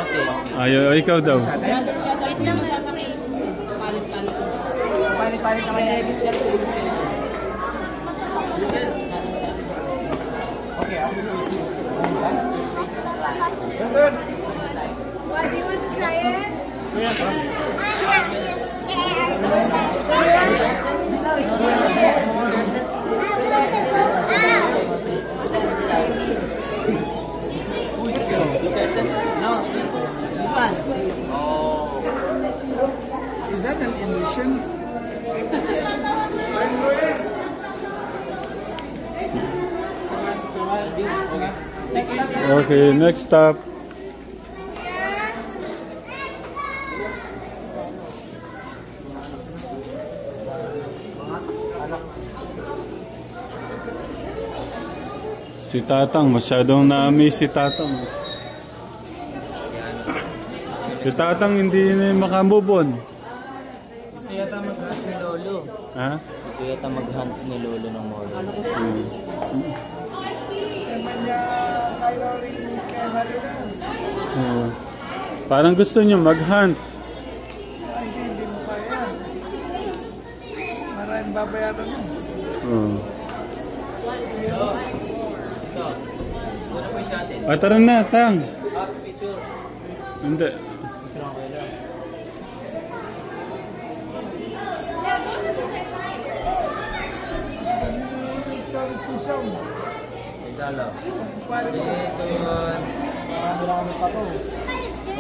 Okay. Ikaw daw. Palit naman yung register. Okay. What, do you want to try it? Look at them. Illusion. Okay, next stop. Si Tatang, masyadong na-amaze si Tatang. Si Tatang hindi na makamubon. Gusto yata mag-hunt ni Lolo. Ha? Gusto yata mag-hunt ni Lolo ng molo. Parang gusto niyo mag-hunt. Hindi mo kaya. Maraming babayaran mo. Tara na, Tang. Hindi.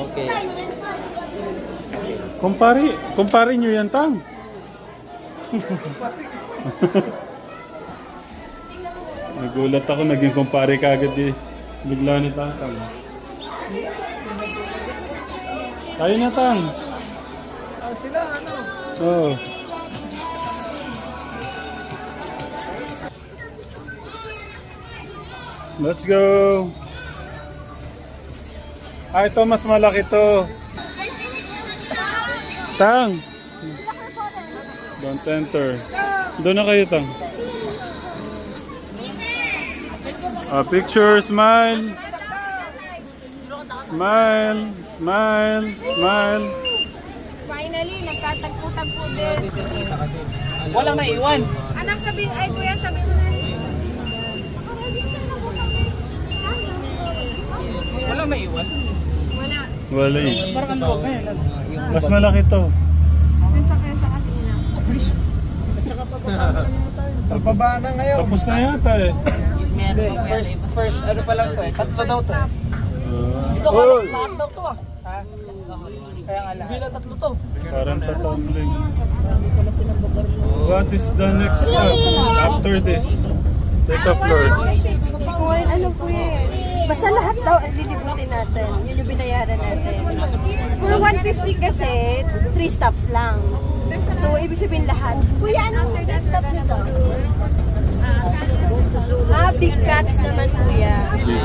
Okay. Kumpare nyo yan, Tang. Nagulat ako, naging kumpare kagad eh. Bigla ni Tatang. Tayo na, Tang. Sila, ano? Oo. Let's go. Ito mas malaki to. Tang. Don't enter. Doon na kayo, Tang. Picture, smile. Smile, smile, smile. Finally, nagtatagpo-tagpo din. Walang naiwan. Anak, sabihin, ay kuya, sabihin mo na. Walang naiwan. Wala. Wala eh. Parang ang loob eh. Mas malaki to. Nasa kaya sa kanina. Pababa na ngayon. Tapos na yata eh. First, ano pa lang to eh. Tatlo daw to. Ito ka lang, lahat daw to ah. Ha? Kaya nga lahat. Bilang tatlo to. Parang tatumbling. What is the next step after this? Take a floor. Ano po yan? Basta lahat daw ang lilibutin natin. Yun yung binayaran natin. For 150 kasi, 3 stops lang. So, ibig sabihin lahat. Kuya, ano next stop nito? Big cats naman, kuya.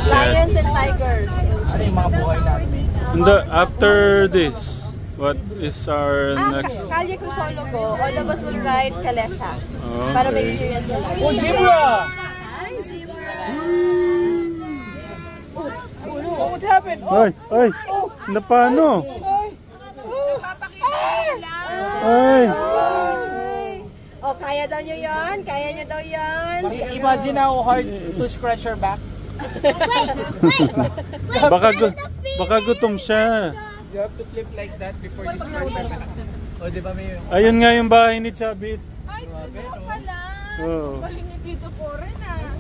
Lions and tigers. Ano yung mga buhay natin? And after this, what is our next? Kalye Crisologo, all of us will ride Kalesa. Okay. Para may experience na lang. Oh, zebra! Hi, zebra! Oh, what happened? Ay, ay, na paano? Ay, Oh, kaya daw nyo yun? Kaya nyo daw yun? Imagine how hard to scratch your back. baka gutom siya. You have to flip like that before you scratch your back. O, di ba may... Ayun nga yung bahay ni Chabit. Ay, totoo pala. Oh. Galing ni Tito Poren ah.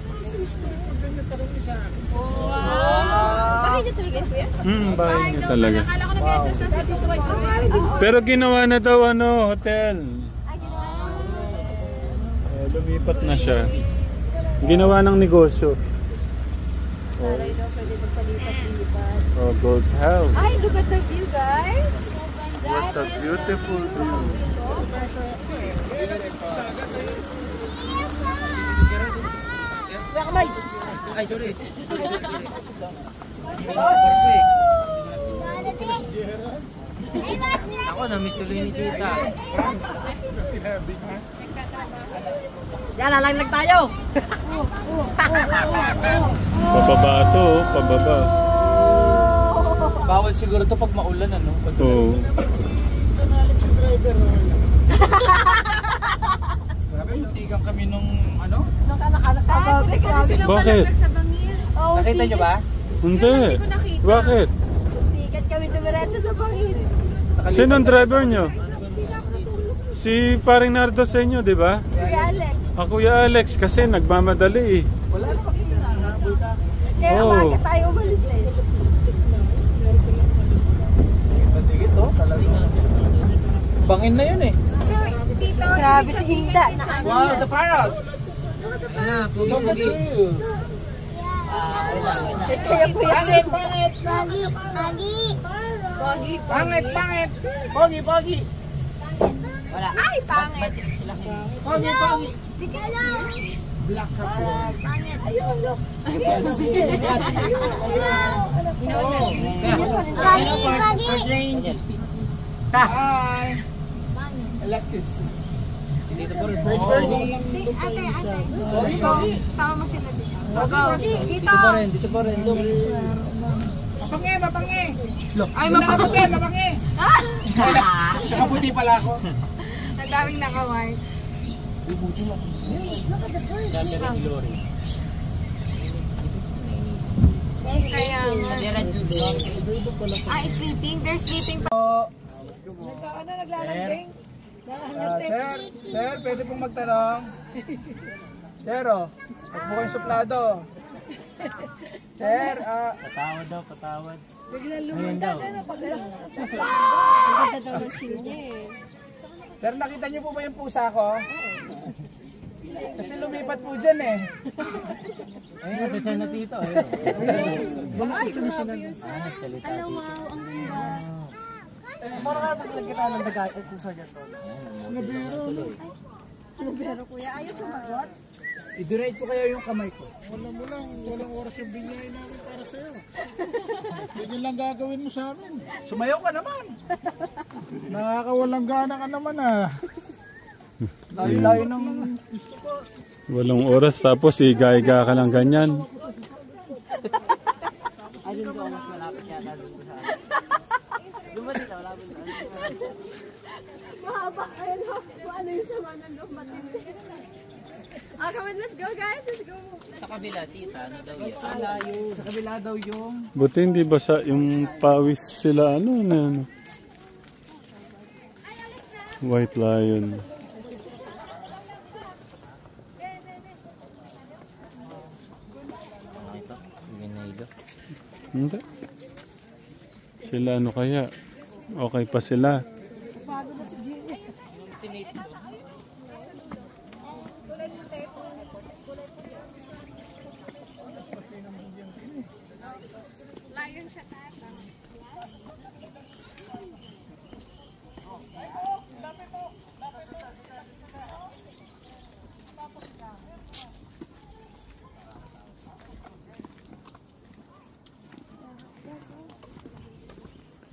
Bahay na talaga, kuya? Bahay niya talaga. Akala ko nag-adjust na si Tito Poren. Pero ginawa na daw hotel. Lumipat na siya. Ginawa ng negosyo. Taray daw, pwede magpalipat-lipat. Oh, gold house. Ay, look at the view, guys. What a beautiful view. Ay, sorry. Ako, na-miss tuloy ni Tita. Yan, lalaglag tayo. Pababa to, pababa. Bawal siguro to pag maulan, ano? Oo. Grabe, nutigang kami nung, ano? Bakit? Nakita nyo ba? Hindi. Bakit? Tikat kami dumiretso sa bangin. Sino ang driver nyo? Si paring Nardo sa inyo, di ba? Kuya Alex. Kuya Alex, kasi nagmamadali eh. Wala na kasi nakahabol ka. Kaya umaga tayo umalis na eh. Patigit to, talagang. Bangin na yun eh. So, dito, Grabe si Hinda. Wow, the parrot. Pugi. Kaya po yan. Pangit. Pangit. Pogi. Wala. Ay, pangit. Pogi. Black Black Hi. I like this. Dito po rin. Pogi. Sama mo sila dito. Dito. Dito pa rin. Mapangi. Ay, mapangi. Nakabuti pala ako. Ang daming nakaway. Kaya sleeping. They're sleeping pa. Ano naglalambing? Sir, pwede pong magtanong. Sir, huwag mo kayong suplado. Sir, Patawad. Bigla lumanda ka na pag Ang ganda daw ng shield niya eh. Sir, nakita niyo po ba yung pusa ko? Kasi lumipat po dyan eh. Ayun, kasi tayo na tito. Ay, grabe yun sir. Alam mo, ang ganda. Para ka naglagyan tayo ng dagay at pusa dyan to. Pero kuya, ayaw sumagot. I-donate ko kaya yung kamay ko. Walang oras yung binyayin namin para sa'yo. Ganyan lang gagawin mo sa amin. Sumayaw ka naman. Nakakawalang gana ka naman ah. Layo-layo ng... Walang oras tapos igaiga ka lang ganyan. Ayun doon, malapit yata doon sa akin. Lumati ka, malapit na. Mahaba. Ayun ho. Ano yung sama ng loob matindi. Come on, let's go guys. Let's go. Sa kabila, tita, ano daw yan? Layo. Sa kabila daw yung... Buti hindi basa yung pawis sila ano. White lion. Ito, ginaido. Hindi. Sila ano kaya? Okay pa sila. Bago na si Gina. Lion siya tata.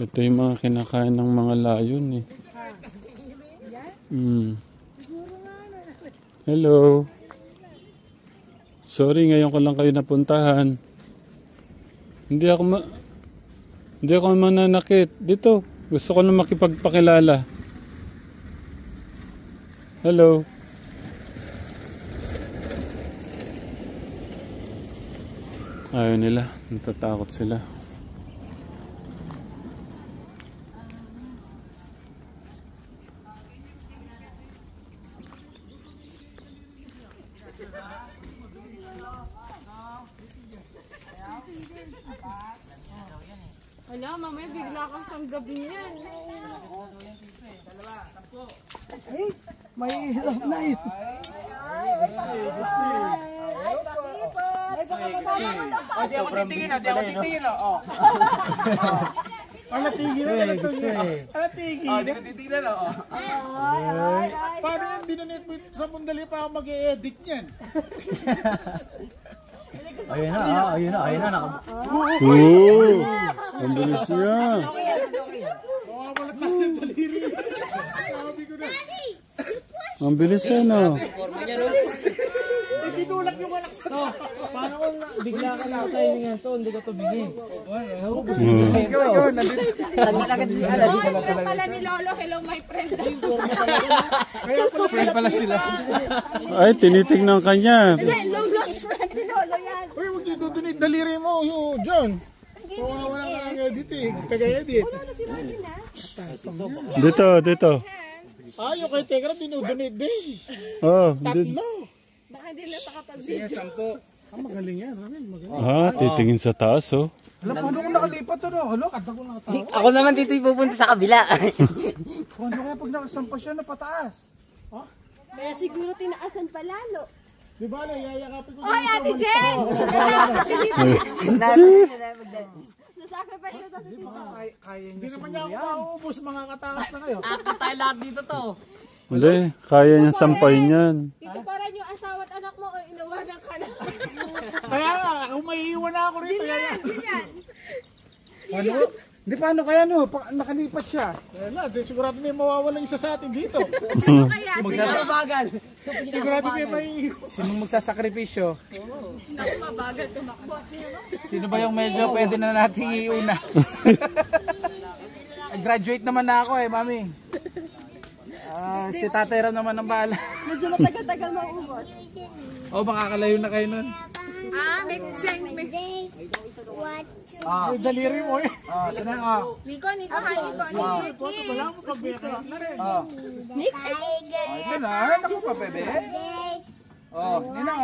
Ito yung mga kinakain ng mga layon eh. Hello. Sorry, ngayon ko lang kayo napuntahan. Hindi ako mananakit. Dito, gusto ko na makipagpakilala. Hello. Ayaw nila, natatakot sila. Wala, mamaya bigla kang sanggabi niyan. Ay, may hirap na yun. Di ako titingin o. Ano tigil na lang ito niya? Ano tigil? Di ko titingnan o. Paano yan? Dinonate mo sa mundali pa ako mag-e-edit niyan. Ayun na. Oo! Ang bilis niya. Mawawala tayo ng daliri. Sabi ko na. Ang bilis yan oh. Tinulak yung anak sa tao. Paano kung bigla ka lang tayo nga to, hindi ko to bigin. Lagad ni Ala. Friend pala ni Lolo. Hello, my friend. Kaya pala Friend pala sila. Ay, tinitingnan ka niya. Long lost friend ni Lolo yan. uy, huwag dito donate daliri mo, John. Wala ka ng editing. Taga-edit. Dito. Ayaw kay Tegra, dinodonate din. Oh, Tatlo. Baka hindi na nakapag-video. Sige, 10. Magaling yan. Magaling. titingin sa taas oh. Hala, paano kung nakalipat to? Hala, kada ko nakatawa. Ako naman dito pupunta sa kabila. Paano kaya pag nakasampa siya na pataas? Oh? Kaya siguro tinaasan pa lalo. Di ba, yayakapin ko. Oy, Ate Jen! Nasacrifice na tayo dito. Kaya Hindi niya naman siguro niya ako yan. mauubos mga katakas na kayo. Akit tayo lahat dito to. Hindi, kaya niya sampayin yan. Dito parang yung asawa at anak mo, inawanan ka na. Kaya nga, kung may iwan na ako rito. Yan. Paano? Hindi, paano kaya no? Nakalipat siya. Wala, di sigurado may mawawalang isa sa atin dito. Sino kaya? Mabagal. Sigurado may maiiwan. Sinong magsasakripisyo? Naku, mabagal tumakbo. Sino ba yung medyo pwede na nating iuna? Graduate naman na ako eh, mami. Si Tatay Ram naman ang bahala. Medyo matagal-tagal maubos. Makakalayo na kayo nun. May May daliri mo eh. Tinang Nico, hi, Nico. Wala mo pagbiyakin na rin. Ito na, naku pa, bebe. Ninang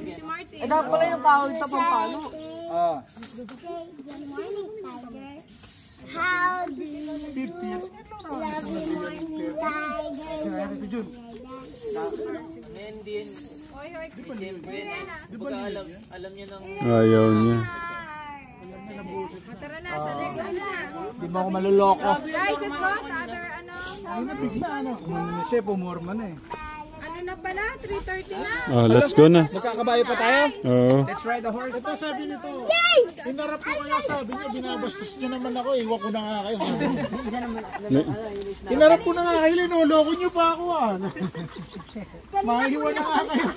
Si Martin. Dapat pala yung kahoy tapang palo. Good morning, Tiger. How do you do? Lovely morning, Tiger. Hoy, Alam niyo nang Ayaw niya. tara na, sa next na. Hindi mo ako maluloko. Guys, let's go sa other, Siya, pumorma na eh. ano na pala, 3:30 na. Let's go na. Magkakabayo pa tayo? Oo. Let's ride the horse. Ito sabi nito. Hinarap ko kaya sabi niyo, binabastos niyo naman ako. Iwan ko na nga kayo. Hinarap ko na nga kayo. Linoloko niyo pa ako Mahiwan na nga kayo.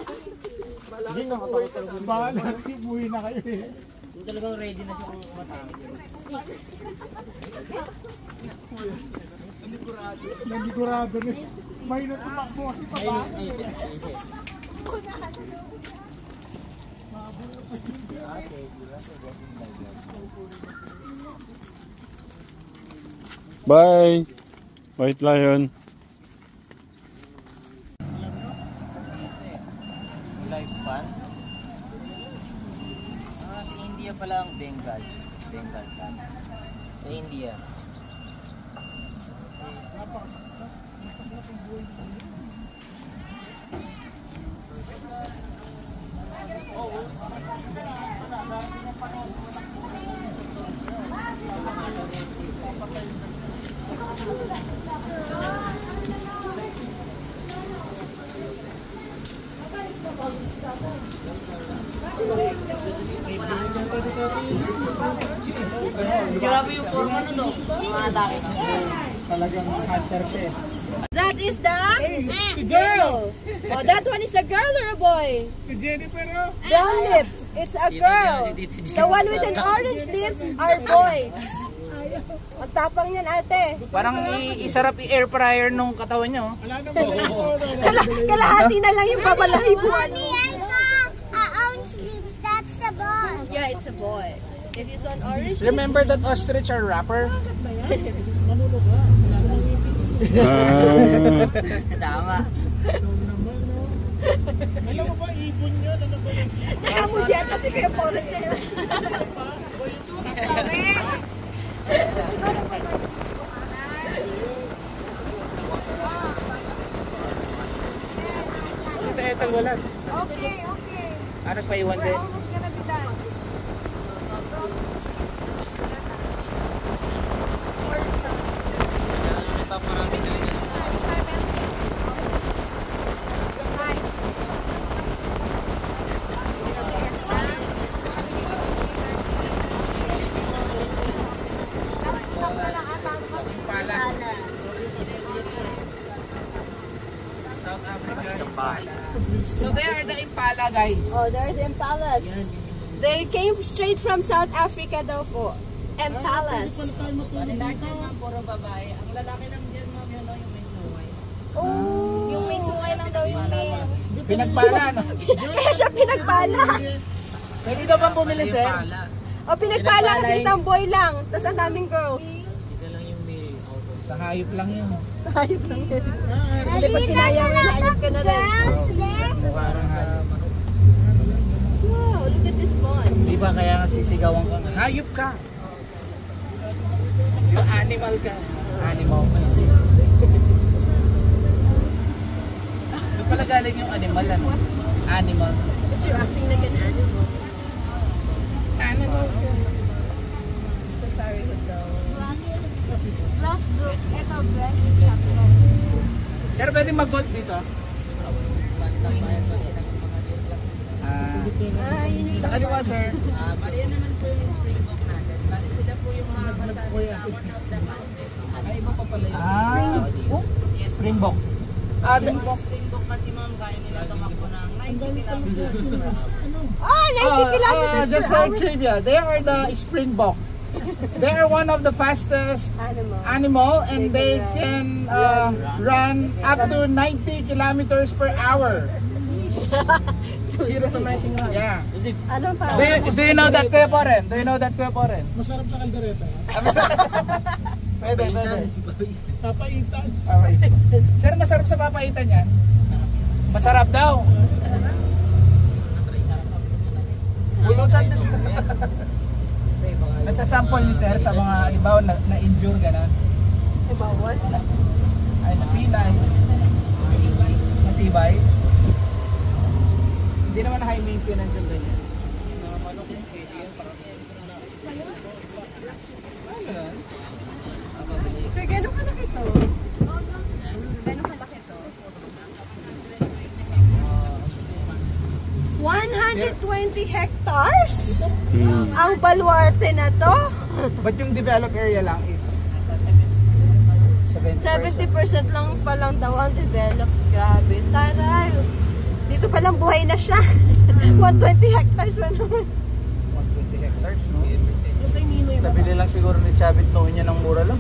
Bahala. Buhay na kayo eh. Talagang ready na siya kung matawag. Nandigurado na. May natumakbo kasi pa. Bye! White Lion. lifespan. Sa India pala ang Bengal. Bengal cat. Sa India. Grabe yung forma nun, no? Talagang hunter siya. That is the girl. Oh, that one is a girl or a boy? Si Jennifer, Brown lips. It's a girl. The one with an orange lips are boys. Ang tapang niyan, ate. Parang isarap i-air fryer nung katawan nyo. Kalahati na lang yung babalahibuan. Mommy, I saw orange lips. That's the boy. Yeah, it's a boy. If you saw an orange Remember that ostrich are rapper? Tama. alam mo ba, ibon yun? Ano ba yun? Nakamod yan kasi kaya polet niya. Ito, etal wala. Okay, okay. Nagpaiwan din. Almost gonna be done. South Africa. So they are the impala, guys. Oh, there's impalas. They came straight from South Africa daw po. Impalas. Puro babae. Ang lalaki lang dyan, ma'am, yun, yung may sungay. Oh. Yung may sungay lang daw yung may... Pinagpala, no? Kaya siya pinagpala. Pwede daw bang bumili, sir? O, pinagpala kasi isang boy lang. Tapos ang daming girls. Isa lang yung may auto. Sa hayop lang yun. Ayop lang yun. Hindi pa kinaya mo na ayop ka na rin. Girls there. Parang sa Wow, look at this boy. Di ba kaya nga sisigawan ka? Hayop ka! Yung animal ka. Animal. Doon pala galing yung animal, ano? Animal. Kasi you're acting like an animal. Animal. Safari hood daw. Plus book. Ito, best chapter. Sir, pwede mag-vote dito? Sa kaliwa, sir. Bariya naman po yung Springbok natin. Bari sila po yung mga kasali sa one of the fastest. Ay, iba pa pala yung Springbok. Springbok kasi ma'am, kaya nila tumakbo ng 90 kilometers. 90 kilometers Just per for hour? trivia, they are the Springbok. They are one of the fastest animal and they can run up to 90 kilometers per hour. 0 to 90 nga. Yeah. Ano pa? Do you know that, Kuya Poren? Do you know that, Kuya Poren? Masarap sa kaldereta. Pwede. Papaitan. Sir, masarap sa papaitan yan? Masarap daw. Bulutan nito. Nasa sample niyo, sir, sa mga ibaw na-injure gano'n? Bawal? Ay, napilay. Matibay. Hindi naman high maintenance yung ganyan. Sir, gano'ng kalaki to? Gano'ng kalaki to? 120 hectares? Ang baluarte na to? But yung developed area lang is 70% lang palang daw ang developed. Grabe. Taray. Dito palang buhay na siya. 120 hectares pa naman. 120 hectares, no? Nabili lang siguro ni Chavit noon niya ng mura lang.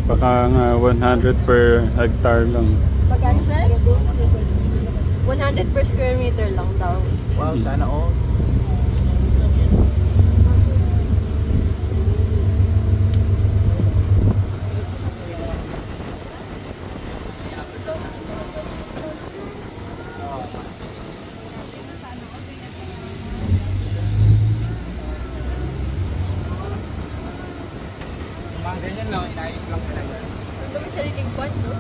Baka nga 100 per hectare lang. Magkano siya? 100 per square meter lang daw. Wow, sana all. Mga ganyan lang, inayos lang talaga. Ito may sariling pond, no?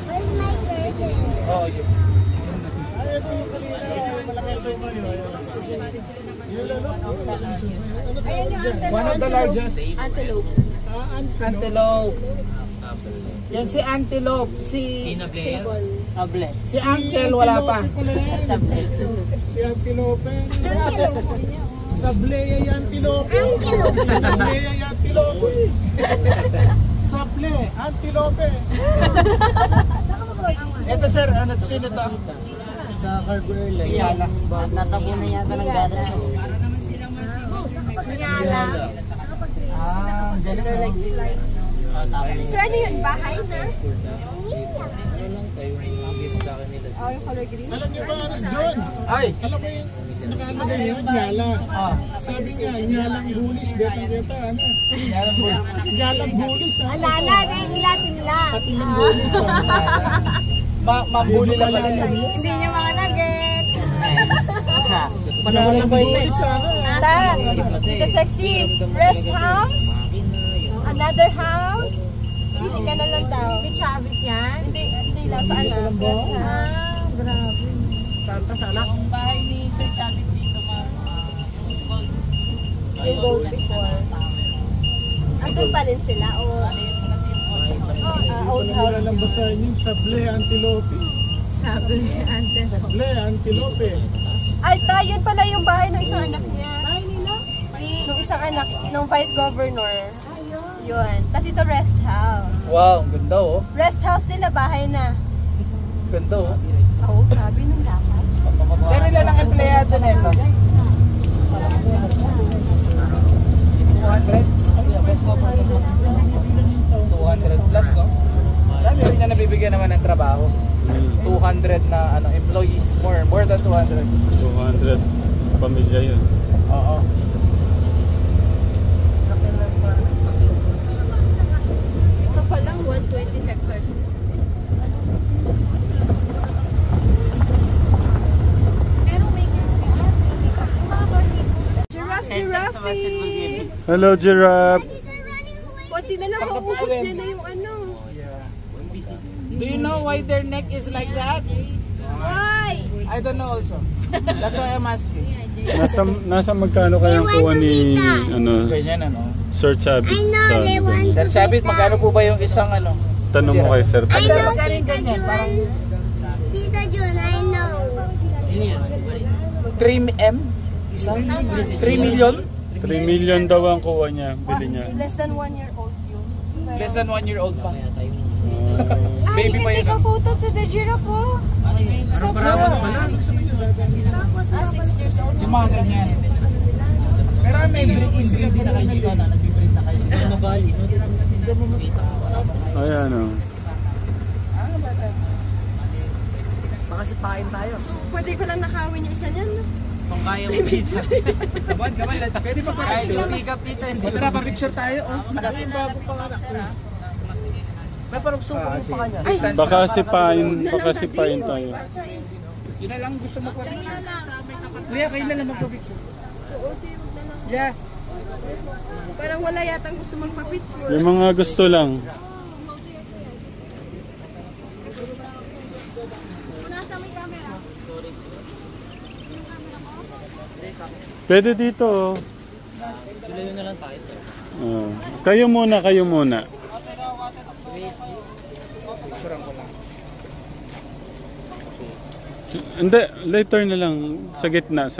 Where's my curtain? Oo, yun. Ay, ito yung kanina. Malaki sa inyo. One of the largest. Antelope. Antelope. Yan si Antelope. Si Able. Si Uncle wala pa. Si Antilope. Sablea y Antilope. Sablea y Antilope. Sable, Antilope. Ito sir, ano sino to? Sa Carver Lake. Iyala. Natabo na yata ng gatas. Nyala. Galing. Sir, ano yun? Bahay na? Oh, yung color green? Alam niyo ba, John? Ay! Alam mo yung nakalagay yun, Nyala. Sabi nga, Nyalang Bulis, betang kita, ano? Nyalang Bulis, ha? Alala, ihilatin nila. Pati ng Bulis, ha? Mambuli lang pala. Hindi niya mga nuggets. Nyalang Bulis, ha? The sexy rest house. Another house. Hindi ka na lang daw. Hindi Chavit yan? Hindi lang. Saan na? Grabe. Saan sana? Ang bahay ni Sir Chavit dito, ma'am. Yung gold before. Andun pa rin sila? O old Wala house? lang basahin yung Sable, Antilope. Sabi ni Ante. Sable, Antilope. Ay, yun pala yung bahay ng isang anak niya. Bahay nila? Nung isang anak, nung vice governor. Yun. Tapos ito rest house. Wow, ganda oh. Rest house nila, bahay na. Ganda oh. Oo, sabi nung dapat. Sir, ilan ang empleyado na ito? 200 plus, no? Dami rin niya nabibigyan naman ng trabaho. 200 na employees, more than 200. 200 pamilya yun. Oo. 20 hectares. Giraffe! Hello, giraffe. Pati na lang maubos niya na yung ano. Do you know why their neck is like that? Why? I don't know also. That's why I'm asking. Nasa magkano kayang kuha ni Ganyan ano? Sir Chavit? Sir Chavit, magkano po ba yung isang ano? Tanong mo kay Sir Ay, Chavit. sir, magkano yung ganyan? Parang Tita Jun, I know. 3M? Isang? 3 million? 3 million daw ang kuha niya, bili niya. Less than 1 year old yun. Less than 1 year old pa. Baby pa yun. Take a photo to the giraffe po. Tapos 6 years old. Yung mga ganyan. Pero may breed na kayo dito na. Nag-breed na kayo dito. Ayan o. Baka sipain tayo. Pwede ko lang nakawin yung isa niyan. Kung kaya mo dito. Kaman, pwede pa pa-picture. Pick up dito. Tara, pa-picture tayo. Malapit bago panganak. May parang suko mo pa kanya. Baka sipain tayo. Yun na lang gusto mo pa-picture. Kuya, kayo na lang magpa-picture. Yeah. Parang wala yatang gusto magpa-picture. Yung mga gusto lang. Pwede dito. Tuloy na lang tayo. Kayo muna. Hindi, later na lang. Sa gitna.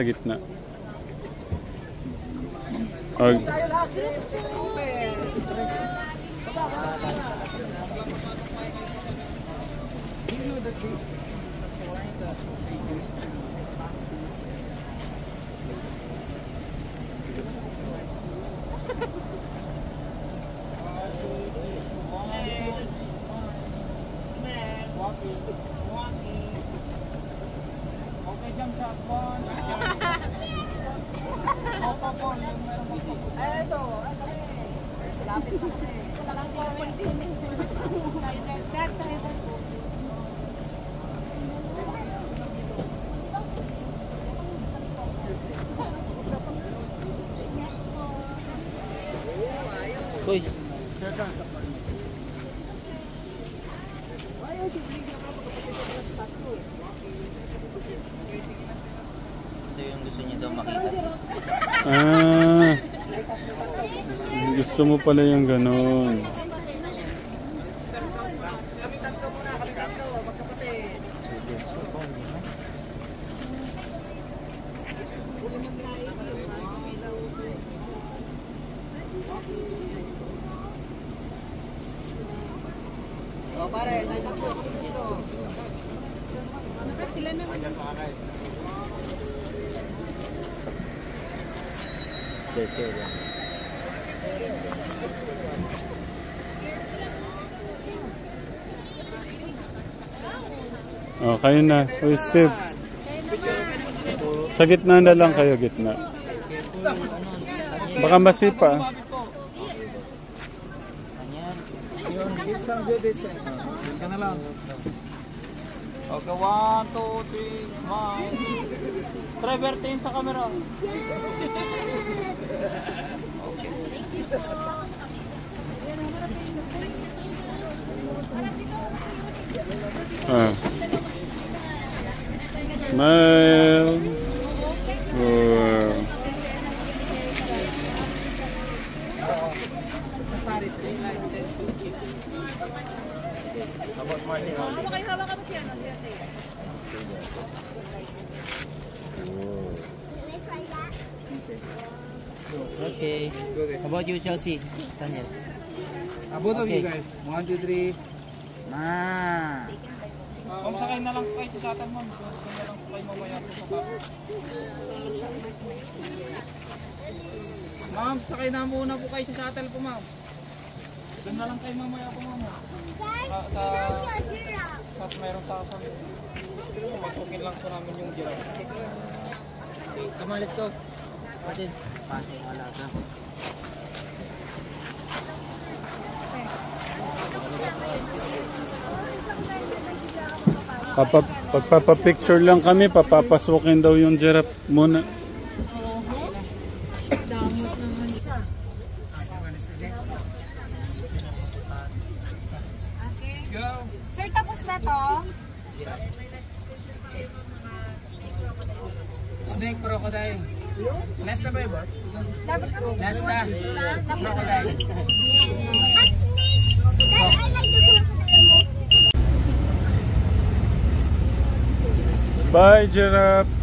Guys. Ito yung gusto niya daw makita. Gusto mo pala yung ganon. Pare, tayo dito. Sila naman. Kayo na. Uy, Steve. Sa gitna na lang kayo, gitna. Baka masipa. Some good distance. Ka na lang. Okay, 1, 2, 3, smile. Travertin sa camera. Smile. Okay. How about you, Chelsea? Daniel. Both of you guys. 1, 2, 3. Ma'am, sakay na lang kayo sa shuttle, ma'am. Sakay na lang kayo mamaya po sa tapo. Ma'am, sakay na muna po kayo sa shuttle po, ma'am. Doon na lang kayo mamaya po, ma'am. Sa mayroong tasan. Masukin lang po namin yung giraffe. Come on, let's go. Martin. Pasok, wala ka. Pagpapapicture lang kami, papapasukin daw yung giraffe muna. Sir, tapos na to? Snake crocodile. Last na ba yun, boss? Last na. Crocodile. At snake. Dad, I like the crocodile. Bye, giraffe.